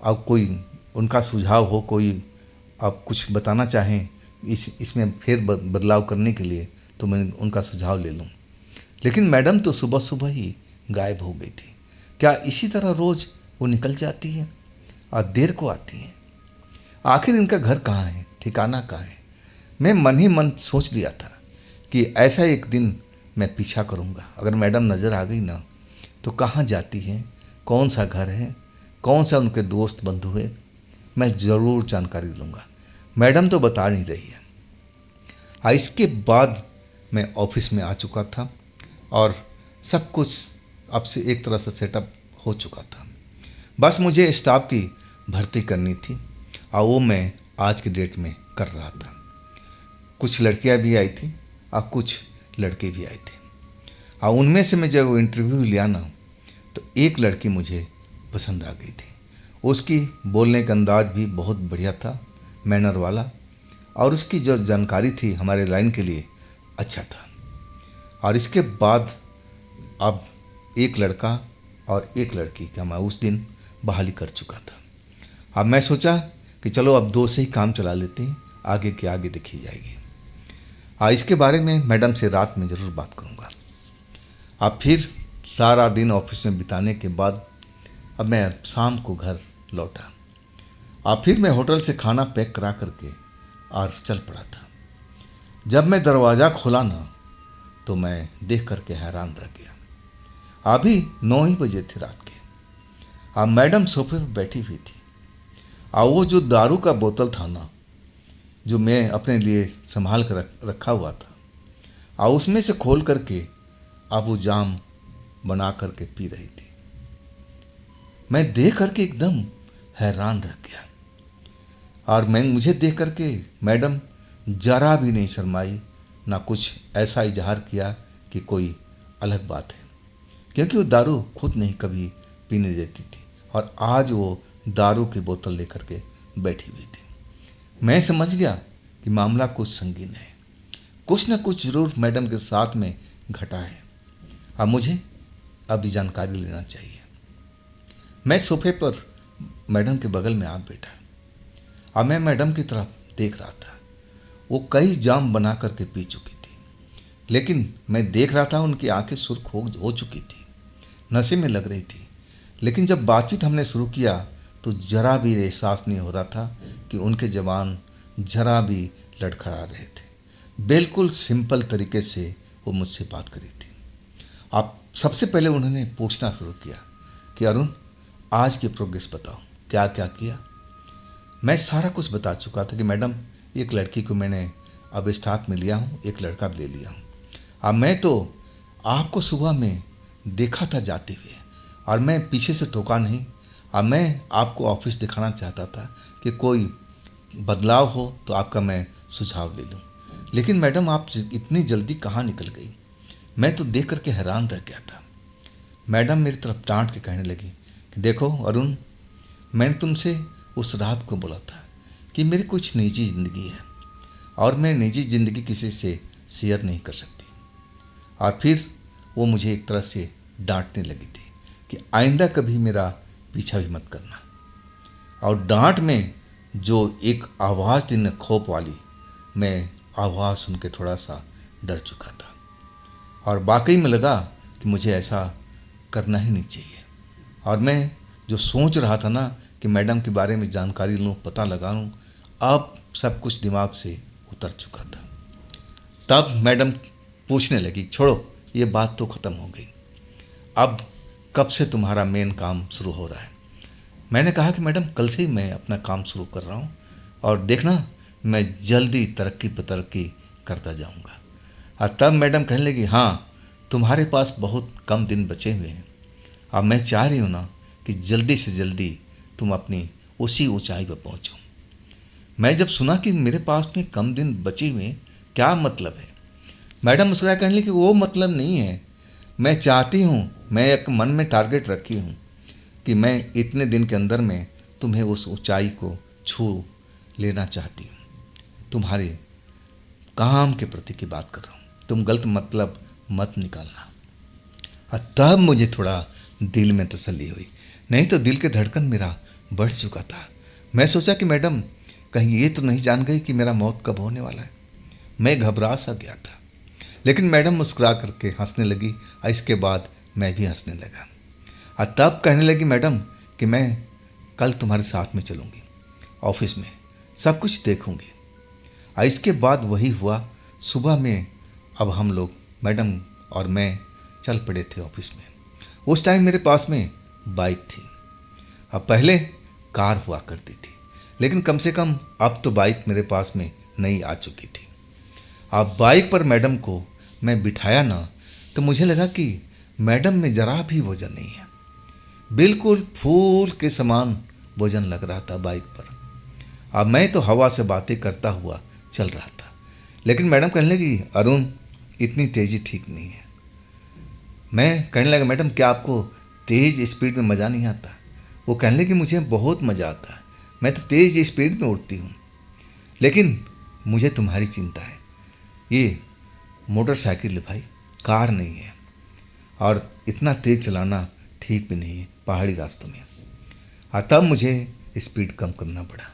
अब कोई उनका सुझाव हो, कोई अब कुछ बताना चाहें इसमें फिर बदलाव करने के लिए, तो मैं उनका सुझाव ले लूं। लेकिन मैडम तो सुबह सुबह ही गायब हो गई थी। क्या इसी तरह रोज़ वो निकल जाती है और देर को आती हैं? आखिर इनका घर कहाँ है, ठिकाना कहाँ है? मैं मन ही मन सोच लिया था कि ऐसा एक दिन मैं पीछा करूँगा। अगर मैडम नज़र आ गई ना तो कहाँ जाती हैं, कौन सा घर है, कौन सा उनके दोस्त बंधु है, मैं ज़रूर जानकारी लूँगा। मैडम तो बता नहीं रही है। इसके बाद मैं ऑफिस में आ चुका था और सब कुछ अब से एक तरह से सेटअप हो चुका था। बस मुझे स्टाफ की भर्ती करनी थी और वो मैं आज की डेट में कर रहा था। कुछ लड़कियां भी आई थी और कुछ लड़के भी आए थे। और उनमें से मैं जब इंटरव्यू लिया ना तो एक लड़की मुझे पसंद आ गई थी। उसकी बोलने का अंदाज भी बहुत बढ़िया था, मैनर वाला, और उसकी जो जानकारी थी हमारे लाइन के लिए अच्छा था। और इसके बाद अब एक लड़का और एक लड़की का मैं उस दिन बहाली कर चुका था। अब मैं सोचा कि चलो अब 2 से ही काम चला लेते हैं, आगे के आगे देखी जाएगी। इसके बारे में मैडम से रात में ज़रूर बात करूँगा। अब फिर सारा दिन ऑफिस में बिताने के बाद अब मैं शाम को घर लौटा। अब फिर मैं होटल से खाना पैक करा करके और चल पड़ा था। जब मैं दरवाज़ा खोला ना तो मैं देख करके हैरान रह गया। अभी 9 ही बजे थे रात के। अब मैडम सोफे पर बैठी हुई थी और वो जो दारू का बोतल था ना, जो मैं अपने लिए संभाल कर रखा हुआ था, और उसमें से खोल करके अब वो जाम बना करके पी रही थी। मैं देख करके एकदम हैरान रह गया। और मुझे देख करके मैडम जरा भी नहीं शर्माई, ना कुछ ऐसा इजहार किया कि कोई अलग बात है, क्योंकि वो दारू खुद नहीं कभी पीने देती थी और आज वो दारू की बोतल लेकर के बैठी हुई थी। मैं समझ गया कि मामला कुछ संगीन है, कुछ ना कुछ जरूर मैडम के साथ में घटा है। अब मुझे अभी जानकारी लेना चाहिए। मैं सोफे पर मैडम के बगल में आ बैठा। अब मैं मैडम की तरफ देख रहा था। वो कई जाम बना करके पी चुकी थी, लेकिन मैं देख रहा था उनकी आंखें सुर्ख हो चुकी थी, नशे में लग रही थी। लेकिन जब बातचीत हमने शुरू किया तो जरा भी एहसास नहीं हो रहा था कि उनके जवान जरा भी लड़खड़ा रहे थे। बिल्कुल सिंपल तरीके से वो मुझसे बात करी थी। आप सबसे पहले उन्होंने पूछना शुरू किया कि अरुण, आज की प्रोग्रेस बताओ, क्या क्या किया। मैं सारा कुछ बता चुका था कि मैडम एक लड़की को मैंने अब स्टाफ में लिया हूँ, एक लड़का भी ले लिया हूँ। अब मैं तो आपको सुबह में देखा था जाते हुए और मैं पीछे से टोका नहीं। अब मैं आपको ऑफिस दिखाना चाहता था कि कोई बदलाव हो तो आपका मैं सुझाव ले लूँ। लेकिन मैडम आप इतनी जल्दी कहाँ निकल गई? मैं तो देख करके हैरान रह गया था। मैडम मेरी तरफ डांट के कहने लगी कि देखो अरुण, मैंने तुमसे उस रात को बोला था कि मेरी कुछ निजी ज़िंदगी है और मैं निजी ज़िंदगी किसी से शेयर नहीं कर सकती। और फिर वो मुझे एक तरह से डांटने लगी थी कि आइंदा कभी मेरा पीछा भी मत करना। और डांट में जो एक आवाज़ थी न खौफ वाली, मैं आवाज़ सुन के थोड़ा सा डर चुका था और वाकई में लगा कि मुझे ऐसा करना ही नहीं चाहिए। और मैं जो सोच रहा था ना कि मैडम के बारे में जानकारी लूँ, पता लगा लूँ, अब सब कुछ दिमाग से उतर चुका था। तब मैडम पूछने लगी, छोड़ो ये बात तो ख़त्म हो गई, अब कब से तुम्हारा मेन काम शुरू हो रहा है? मैंने कहा कि मैडम कल से ही मैं अपना काम शुरू कर रहा हूँ और देखना मैं जल्दी तरक्की पर तरक्की करता जाऊँगा। और तब मैडम कहने लगी, हाँ तुम्हारे पास बहुत कम दिन बचे हुए हैं, अब मैं चाह रही हूँ ना कि जल्दी से जल्दी तुम अपनी उसी ऊंचाई पर पहुँचो। मैं जब सुना कि मेरे पास में कम दिन बचे हुए हैं, क्या मतलब है? मैडम मुस्कुरा कहने लगी कि वो मतलब नहीं है, मैं चाहती हूँ, मैं एक मन में टारगेट रखी हूँ कि मैं इतने दिन के अंदर में तुम्हें उस ऊंचाई को छू लेना चाहती हूँ। तुम्हारे काम के प्रति की बात कर रहा हूँ, तुम गलत मतलब मत निकालना। और तब मुझे थोड़ा दिल में तसल्ली हुई, नहीं तो दिल के धड़कन मेरा बढ़ चुका था। मैं सोचा कि मैडम कहीं ये तो नहीं जान गई कि मेरा मौत कब होने वाला है। मैं घबरा सा गया था, लेकिन मैडम मुस्कुरा करके हंसने लगी और इसके बाद मैं भी हंसने लगा। और तब कहने लगी मैडम कि मैं कल तुम्हारे साथ में चलूँगी ऑफिस में, सब कुछ देखूँगी। और इसके बाद वही हुआ। सुबह में अब हम लोग मैडम और मैं चल पड़े थे ऑफिस में। उस टाइम मेरे पास में बाइक थी, अब पहले कार हुआ करती थी, लेकिन कम से कम अब तो बाइक मेरे पास में नई आ चुकी थी। अब बाइक पर मैडम को मैं बिठाया ना तो मुझे लगा कि मैडम में ज़रा भी वजन नहीं है, बिल्कुल फूल के समान वजन लग रहा था बाइक पर। अब मैं तो हवा से बातें करता हुआ चल रहा था, लेकिन मैडम कहने लगी, अरुण इतनी तेज़ी ठीक नहीं है। मैं कहने लगा, मैडम क्या आपको तेज़ स्पीड में मज़ा नहीं आता? वो कहने लगी, मुझे बहुत मज़ा आता है, मैं तो तेज़ स्पीड में उड़ती हूँ, लेकिन मुझे तुम्हारी चिंता है। ये मोटरसाइकिल है भाई, कार नहीं है, और इतना तेज़ चलाना ठीक भी नहीं है पहाड़ी रास्तों में। और तब मुझे स्पीड कम करना पड़ा।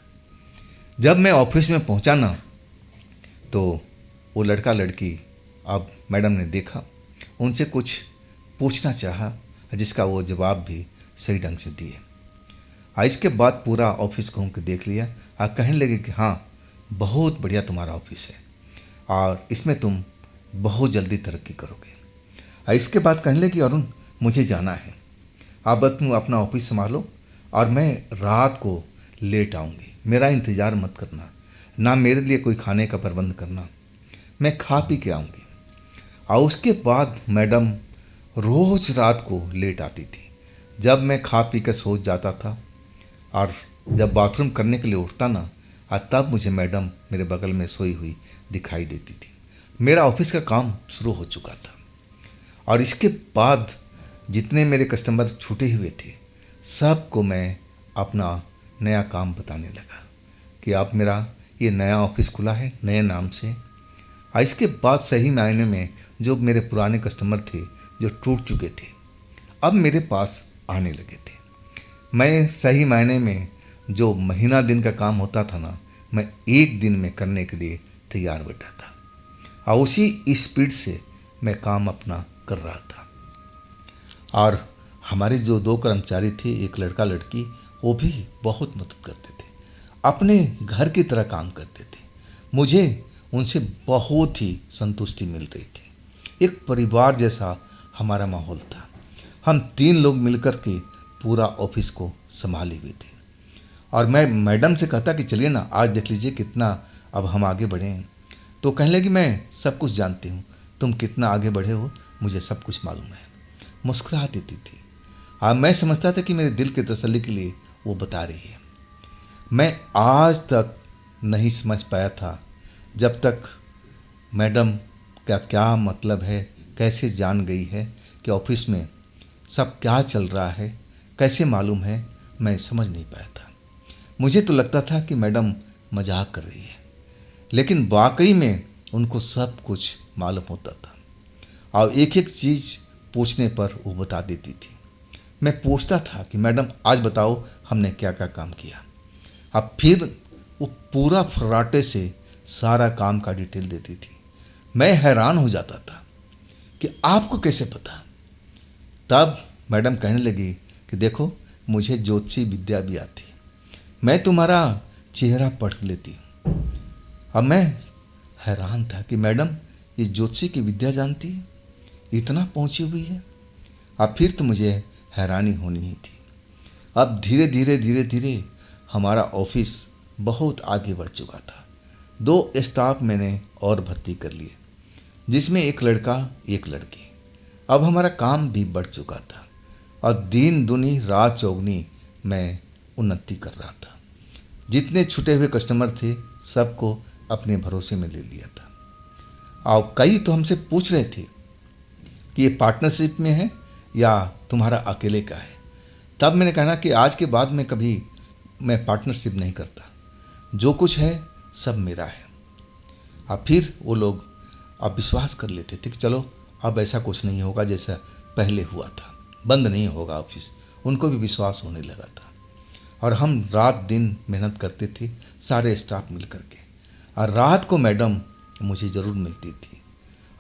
जब मैं ऑफिस में पहुंचा ना तो वो लड़का लड़की, अब मैडम ने देखा, उनसे कुछ पूछना चाहा जिसका वो जवाब भी सही ढंग से दिए। और इसके बाद पूरा ऑफिस घूम के देख लिया और कहने लगे कि हाँ बहुत बढ़िया तुम्हारा ऑफिस है और इसमें तुम बहुत जल्दी तरक्की करोगे। और इसके बाद कहने लगे, अरुण मुझे जाना है, अब तुम अपना ऑफिस संभालो और मैं रात को लेट आऊँगी, मेरा इंतज़ार मत करना, ना मेरे लिए कोई खाने का प्रबंध करना, मैं खा पी के आऊँगी। और उसके बाद मैडम रोज़ रात को लेट आती थी। जब मैं खा पी कर सो जाता था और जब बाथरूम करने के लिए उठता ना, और तब मुझे मैडम मेरे बगल में सोई हुई दिखाई देती थी। मेरा ऑफिस का काम शुरू हो चुका था और इसके बाद जितने मेरे कस्टमर छूटे हुए थे सबको मैं अपना नया काम बताने लगा कि आप मेरा ये नया ऑफिस खुला है नए नाम से। और इसके बाद सही मायने में जो मेरे पुराने कस्टमर थे जो टूट चुके थे अब मेरे पास आने लगे थे। मैं सही मायने में जो महीना दिन का काम होता था ना, मैं एक दिन में करने के लिए तैयार बैठा था और उसी स्पीड से मैं काम अपना कर रहा था। और हमारे जो 2 कर्मचारी थे, एक लड़का लड़की, वो भी बहुत मदद करते थे, अपने घर की तरह काम करते थे। मुझे उनसे बहुत ही संतुष्टि मिल रही थी। एक परिवार जैसा हमारा माहौल था। हम 3 लोग मिलकर के पूरा ऑफिस को संभाले हुए थे। और मैं मैडम से कहता कि चलिए ना आज देख लीजिए कितना अब हम आगे बढ़े हैं। तो कहने लगी, मैं सब कुछ जानती हूँ, तुम कितना आगे बढ़े हो मुझे सब कुछ मालूम है। मुस्कुरा देती थी। मैं समझता था कि मेरे दिल की तसल्ली के लिए वो बता रही है। मैं आज तक नहीं समझ पाया था जब तक मैडम का क्या मतलब है, कैसे जान गई है कि ऑफिस में सब क्या चल रहा है, कैसे मालूम है, मैं समझ नहीं पाया था। मुझे तो लगता था कि मैडम मजाक कर रही है, लेकिन वाकई में उनको सब कुछ मालूम होता था और एक एक चीज़ पूछने पर वो बता देती थी। मैं पूछता था कि मैडम आज बताओ हमने क्या क्या काम किया। अब फिर वो पूरा फर्राटे से सारा काम का डिटेल देती थी। मैं हैरान हो जाता था कि आपको कैसे पता। तब मैडम कहने लगी कि देखो, मुझे ज्योतिषी विद्या भी आती है, मैं तुम्हारा चेहरा पढ़ लेती हूँ। अब मैं हैरान था कि मैडम ये ज्योतिषी की विद्या जानती है, इतना पहुंची हुई है। अब फिर तो मुझे हैरानी होनी ही थी। अब धीरे धीरे धीरे धीरे हमारा ऑफिस बहुत आगे बढ़ चुका था। 2 स्टाफ मैंने और भर्ती कर लिए, जिसमें एक लड़का एक लड़की। अब हमारा काम भी बढ़ चुका था और दिन दुनी रात चौगनी मैं उन्नति कर रहा था। जितने छूटे हुए कस्टमर थे सबको अपने भरोसे में ले लिया था। और कई तो हमसे पूछ रहे थे कि ये पार्टनरशिप में है या तुम्हारा अकेले का है। तब मैंने कहा कि आज के बाद में कभी मैं पार्टनरशिप नहीं करता, जो कुछ है सब मेरा है। अब फिर वो लोग अब विश्वास कर लेते थे कि चलो अब ऐसा कुछ नहीं होगा जैसा पहले हुआ था, बंद नहीं होगा ऑफिस। उनको भी विश्वास होने लगा था और हम रात दिन मेहनत करते थे सारे स्टाफ मिल करके। और रात को मैडम मुझे ज़रूर मिलती थी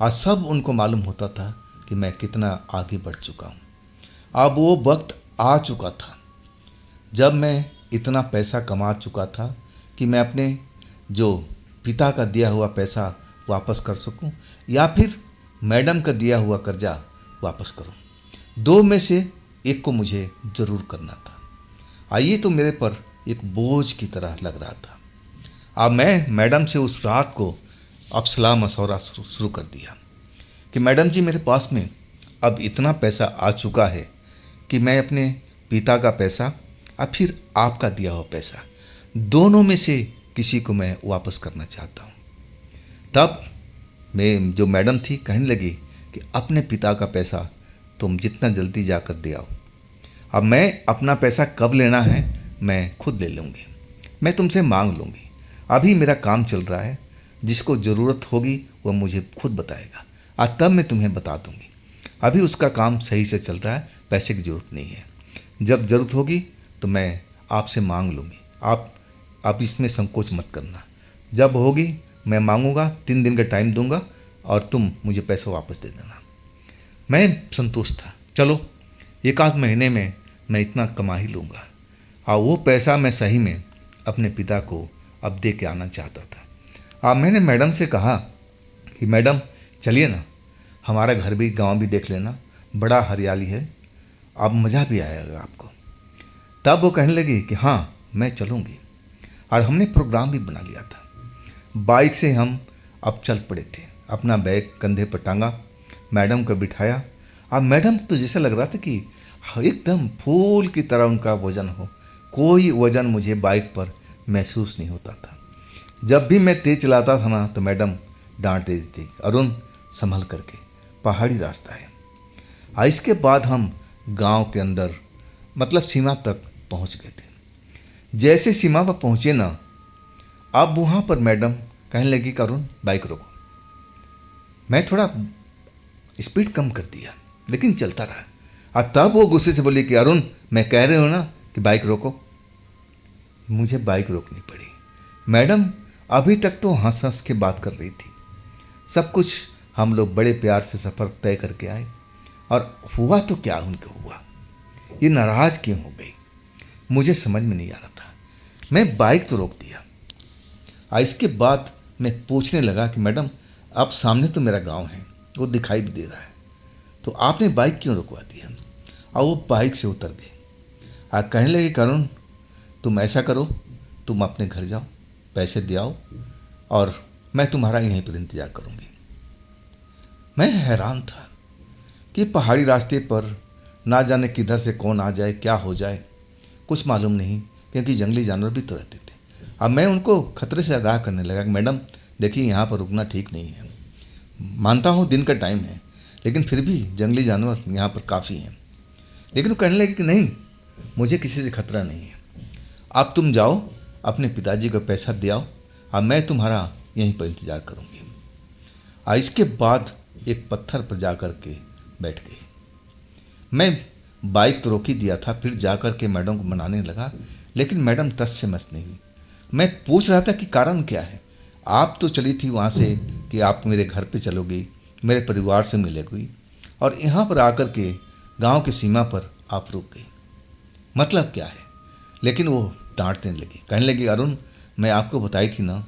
और सब उनको मालूम होता था कि मैं कितना आगे बढ़ चुका हूँ। अब वो वक्त आ चुका था जब मैं इतना पैसा कमा चुका था कि मैं अपने जो पिता का दिया हुआ पैसा वापस कर सकूं या फिर मैडम का दिया हुआ कर्जा वापस करूं। 2 में से एक को मुझे ज़रूर करना था। आइए तो मेरे पर एक बोझ की तरह लग रहा था। अब मैं मैडम से उस रात को अब सलाह मशवरा शुरू कर दिया कि मैडम जी, मेरे पास में अब इतना पैसा आ चुका है कि मैं अपने पिता का पैसा और फिर आपका दिया हुआ पैसा, दोनों में से किसी को मैं वापस करना चाहता हूँ। तब मैं जो मैडम थी कहने लगी कि अपने पिता का पैसा तुम जितना जल्दी जाकर दे आओ। अब मैं अपना पैसा कब लेना है मैं खुद ले लूँगी, मैं तुमसे मांग लूँगी। अभी मेरा काम चल रहा है, जिसको ज़रूरत होगी वह मुझे खुद बताएगा और तब मैं तुम्हें बता दूँगी। अभी उसका काम सही से चल रहा है, पैसे की ज़रूरत नहीं है। जब ज़रूरत होगी तो मैं आपसे मांग लूँगी, आप इसमें संकोच मत करना। जब होगी मैं मांगूंगा, 3 दिन का टाइम दूंगा और तुम मुझे पैसा वापस दे देना। मैं संतुष्ट था, चलो 1 आध महीने में मैं इतना कमा ही लूँगा। और वो पैसा मैं सही में अपने पिता को अब दे के आना चाहता था। अब मैंने मैडम से कहा कि मैडम चलिए ना, हमारा घर भी गांव भी देख लेना, बड़ा हरियाली है, अब मज़ा भी आएगा आपको। तब वो कहने लगी कि हाँ मैं चलूँगी। और हमने प्रोग्राम भी बना लिया था। बाइक से हम अब चल पड़े थे, अपना बैग कंधे पर टांगा, मैडम को बिठाया। अब मैडम तो जैसा लग रहा था कि एकदम फूल की तरह उनका वज़न हो, कोई वज़न मुझे बाइक पर महसूस नहीं होता था। जब भी मैं तेज चलाता था ना तो मैडम डांट देती थी, अरुण संभल करके, पहाड़ी रास्ता है। और इसके बाद हम गांव के अंदर मतलब सीमा तक पहुंच गए थे। जैसे सीमा पर पहुंचे ना, अब वहाँ पर मैडम कहने लगी कि अरुण बाइक रोको। मैं थोड़ा स्पीड कम कर दिया लेकिन चलता रहा। और तब वो गुस्से से बोली कि अरुण मैं कह रही हूँ ना कि बाइक रोको। मुझे बाइक रोकनी पड़ी। मैडम अभी तक तो हंस हंस के बात कर रही थी। सब कुछ हम लोग बड़े प्यार से सफ़र तय करके आए और हुआ तो क्या उनको हुआ, ये नाराज़ क्यों हो गई मुझे समझ में नहीं आ रहा था। मैं बाइक तो रोक दिया और इसके बाद मैं पूछने लगा कि मैडम अब सामने तो मेरा गांव है, वो दिखाई भी दे रहा है, तो आपने बाइक क्यों रुकवा दिया। और वो बाइक से उतर गए और कहने लगे करुण तुम ऐसा करो, तुम अपने घर जाओ, पैसे दे आओ और मैं तुम्हारा यहीं पर इंतज़ार करूँगी। मैं हैरान था कि पहाड़ी रास्ते पर ना जाने किधर से कौन आ जाए, क्या हो जाए, कुछ मालूम नहीं, क्योंकि जंगली जानवर भी तो रहते थे। अब मैं उनको खतरे से आगाह करने लगा कि मैडम देखिए यहाँ पर रुकना ठीक नहीं है, मानता हूँ दिन का टाइम है, लेकिन फिर भी जंगली जानवर यहाँ पर काफ़ी हैं। लेकिन वो कहने लगे कि नहीं, मुझे किसी से खतरा नहीं है। अब तुम जाओ, अपने पिताजी को पैसा दे आओ, अब मैं तुम्हारा यहीं पर इंतज़ार करूँगी। इसके बाद एक पत्थर पर जा कर के बैठ गई। मैं बाइक तो रोक ही दिया था, फिर जा कर के मैडम को मनाने लगा, लेकिन मैडम टस से मस नहीं हुई। मैं पूछ रहा था कि कारण क्या है। आप तो चली थी वहाँ से कि आप मेरे घर पे चलोगी, मेरे परिवार से मिलेगी, और यहाँ पर आकर के गांव की सीमा पर आप रुक गई, मतलब क्या है। लेकिन वो डांटने लगी, कहने लगी अरुण, मैं आपको बताई थी ना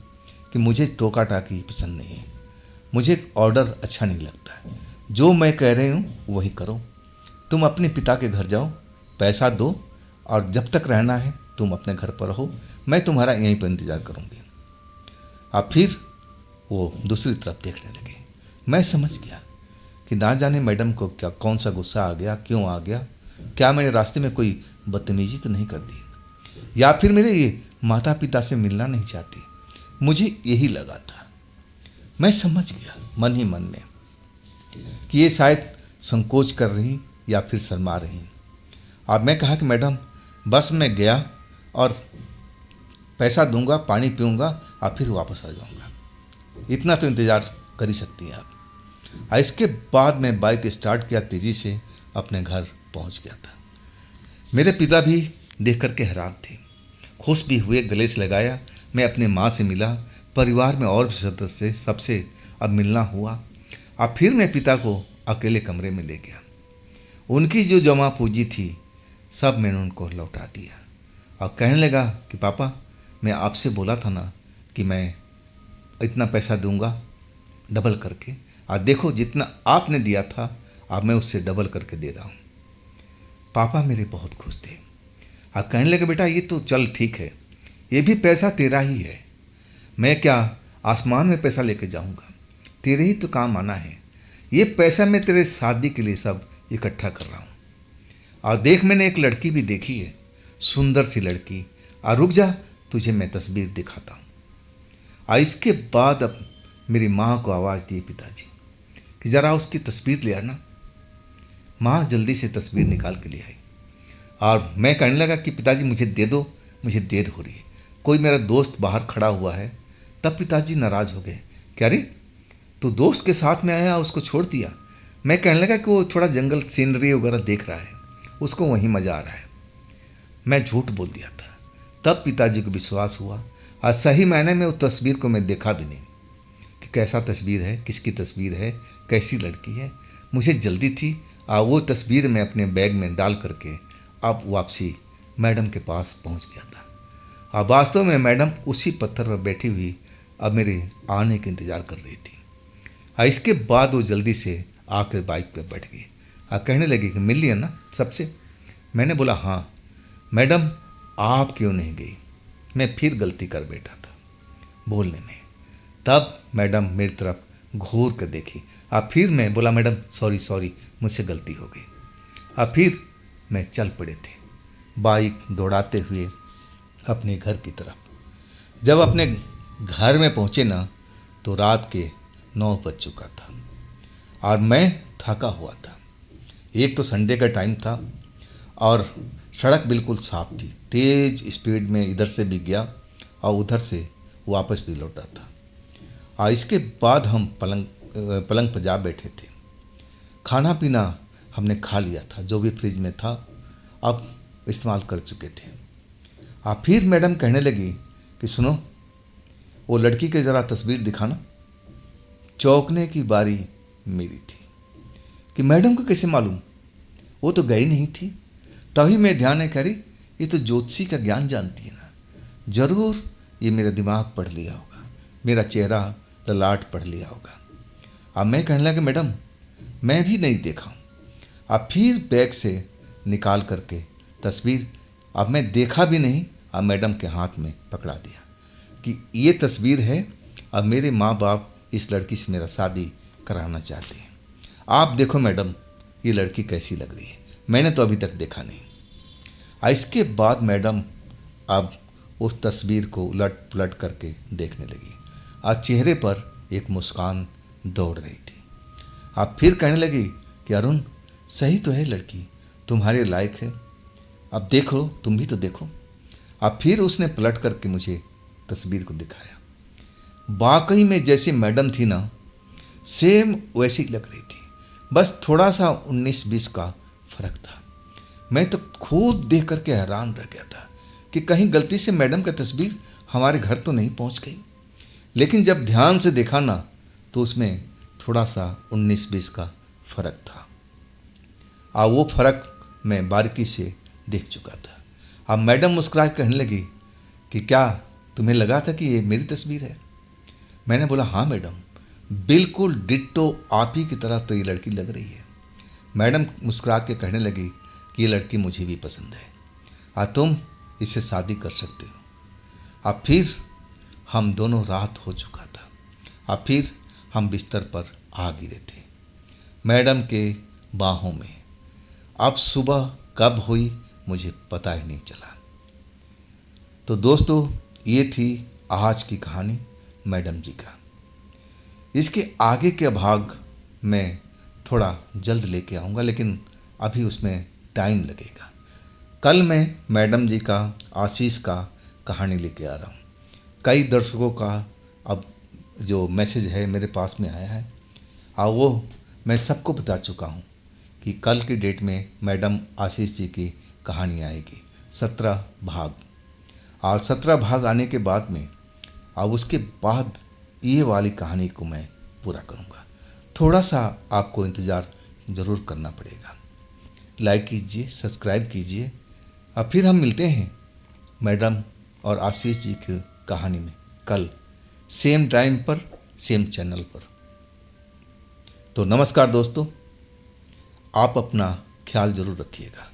कि मुझे टोका टाकी पसंद नहीं है, मुझे ऑर्डर अच्छा नहीं लगता है, जो मैं कह रही हूँ वही करो। तुम अपने पिता के घर जाओ, पैसा दो, और जब तक रहना है तुम अपने घर पर रहो, मैं तुम्हारा यहीं पर इंतज़ार करूँगी। अब फिर वो दूसरी तरफ देखने लगे। मैं समझ गया कि ना जाने मैडम को क्या कौन सा गुस्सा आ गया, क्यों आ गया, क्या मैंने रास्ते में कोई बदतमीजी तो नहीं कर दी, या फिर मेरे ये माता पिता से मिलना नहीं चाहती। मुझे यही लगा था। मैं समझ गया मन ही मन में कि ये शायद संकोच कर रही या फिर शर्मा रही। और मैं कहा कि मैडम बस मैं गया और पैसा दूंगा, पानी पीऊंगा और फिर वापस आ जाऊंगा, इतना तो इंतज़ार कर ही सकती हैं आप। इसके बाद मैं बाइक स्टार्ट किया, तेज़ी से अपने घर पहुंच गया था। मेरे पिता भी देख कर के हैरान थे, खुश भी हुए, गले से लगाया। मैं अपने माँ से मिला, परिवार में और भी सदस्य सबसे अब मिलना हुआ। अब फिर मैं पिता को अकेले कमरे में ले गया। उनकी जो जमा पूंजी थी सब मैंने उनको लौटा दिया, और कहने लगा कि पापा, मैं आपसे बोला था ना कि मैं इतना पैसा दूंगा डबल करके, और देखो जितना आपने दिया था अब मैं उससे डबल करके दे रहा हूँ। पापा मेरे बहुत खुश थे। अब कहने लगे बेटा ये तो चल ठीक है, ये भी पैसा तेरा ही है, मैं क्या आसमान में पैसा लेके जाऊंगा, तेरे ही तो काम आना है। ये पैसा मैं तेरे शादी के लिए सब इकट्ठा कर रहा हूँ। और देख मैंने एक लड़की भी देखी है, सुंदर सी लड़की, और रुक जा तुझे मैं तस्वीर दिखाता हूँ। और इसके बाद अब मेरी माँ को आवाज़ दी पिताजी कि ज़रा उसकी तस्वीर ले आना। माँ जल्दी से तस्वीर निकाल के ले आई, और मैं कहने लगा कि पिताजी मुझे दे दो, मुझे देर हो रही है, कोई मेरा दोस्त बाहर खड़ा हुआ है। तब पिताजी नाराज़ हो गए, क्या रे तू दोस्त के साथ में आया, उसको छोड़ दिया। मैं कहने लगा कि वो थोड़ा जंगल सीनरी वगैरह देख रहा है, उसको वहीं मज़ा आ रहा है। मैं झूठ बोल दिया था। तब पिताजी को विश्वास हुआ, और सही मायने में उस तस्वीर को मैं देखा भी नहीं कि कैसा तस्वीर है, किसकी तस्वीर है, कैसी लड़की है। मुझे जल्दी थी, और वो तस्वीर मैं अपने बैग में डाल करके अब वापसी मैडम के पास पहुंच गया था। और वास्तव में मैडम उसी पत्थर पर बैठी हुई अब मेरे आने का इंतज़ार कर रही थी। और इसके बाद वो जल्दी से आकर बाइक पर बैठ गई और कहने लगी कि मिल लिया ना सबसे। मैंने बोला हाँ। मैडम आप क्यों नहीं गई? मैं फिर गलती कर बैठा था बोलने में। तब मैडम मेरी तरफ घूर कर देखी, और फिर मैं बोला मैडम सॉरी मुझसे गलती हो गई। और फिर मैं चल पड़े थे बाइक दौड़ाते हुए अपने घर की तरफ। जब अपने घर में पहुँचे ना तो रात के 9 बज चुका था, और मैं थका हुआ था। एक तो संडे का टाइम था और सड़क बिल्कुल साफ थी। तेज़ स्पीड में इधर से भी गया और उधर से वापस भी लौटा था। और इसके बाद हम पलंग पर जा बैठे थे। खाना पीना हमने खा लिया था, जो भी फ्रिज में था अब इस्तेमाल कर चुके थे। और फिर मैडम कहने लगी कि सुनो, वो लड़की के ज़रा तस्वीर दिखाना। चौंकने की बारी मेरी थी कि मैडम को कैसे मालूम, वो तो गई नहीं थी। तभी मैं ध्यान है, करी ये तो ज्योतिषी का ज्ञान जानती है ना, जरूर ये मेरा दिमाग पढ़ लिया होगा, मेरा चेहरा ललाट पढ़ लिया होगा। अब मैं कहने लगा मैडम मैं भी नहीं देखा हूँ। अब फिर बैग से निकाल करके तस्वीर अब मैं देखा भी नहीं, अब मैडम के हाथ में पकड़ा दिया कि ये तस्वीर है, अब मेरे माँ बाप इस लड़की से मेरा शादी कराना चाहते हैं। आप देखो मैडम ये लड़की कैसी लग रही है, मैंने तो अभी तक देखा नहीं। इसके बाद मैडम अब उस तस्वीर को उलट पुलट करके देखने लगी और चेहरे पर एक मुस्कान दौड़ रही थी। अब फिर कहने लगी कि अरुण, सही तो है लड़की, तुम्हारे लायक है, अब देखो, तुम भी तो देखो। अब फिर उसने पलट करके मुझे तस्वीर को दिखाया। वाकई में जैसी मैडम थी ना, सेम वैसी ही लग रही थी, बस थोड़ा सा 19-20 का फर्क था। मैं तो खुद देख करके हैरान रह गया था कि कहीं गलती से मैडम का तस्वीर हमारे घर तो नहीं पहुंच गई। लेकिन जब ध्यान से देखा ना, तो उसमें थोड़ा सा 19-20 का फर्क था। अब वो फर्क मैं बारीकी से देख चुका था। अब मैडम मुस्कुरा के कहने लगी कि क्या तुम्हें लगा था कि ये मेरी तस्वीर है? मैंने बोला हाँ मैडम, बिल्कुल डिट्टो आप ही की तरह तो ये लड़की लग रही है। मैडम मुस्कुरा के कहने लगी कि ये लड़की मुझे भी पसंद है और तुम इससे शादी कर सकते हो। अब फिर हम दोनों, रात हो चुका था, अब फिर हम बिस्तर पर आ गिरे थे मैडम के बाहों में। अब सुबह कब हुई मुझे पता ही नहीं चला। तो दोस्तों, ये थी आज की कहानी मैडम जी का। इसके आगे के भाग मैं थोड़ा जल्द लेके आऊँगा, लेकिन अभी उसमें टाइम लगेगा। कल मैं मैडम जी का, आशीष का कहानी लेके आ रहा हूँ। कई दर्शकों का अब जो मैसेज है मेरे पास में आया है, और वो मैं सबको बता चुका हूँ कि कल की डेट में मैडम आशीष जी की कहानी आएगी 17 भाग। और 17 भाग आने के बाद में अब उसके बाद ये वाली कहानी को मैं पूरा करूँगा। थोड़ा सा आपको इंतज़ार ज़रूर करना पड़ेगा। लाइक कीजिए, सब्सक्राइब कीजिए, और फिर हम मिलते हैं मैडम और आशीष जी की कहानी में कल, सेम टाइम पर, सेम चैनल पर। तो नमस्कार दोस्तों, आप अपना ख्याल ज़रूर रखिएगा।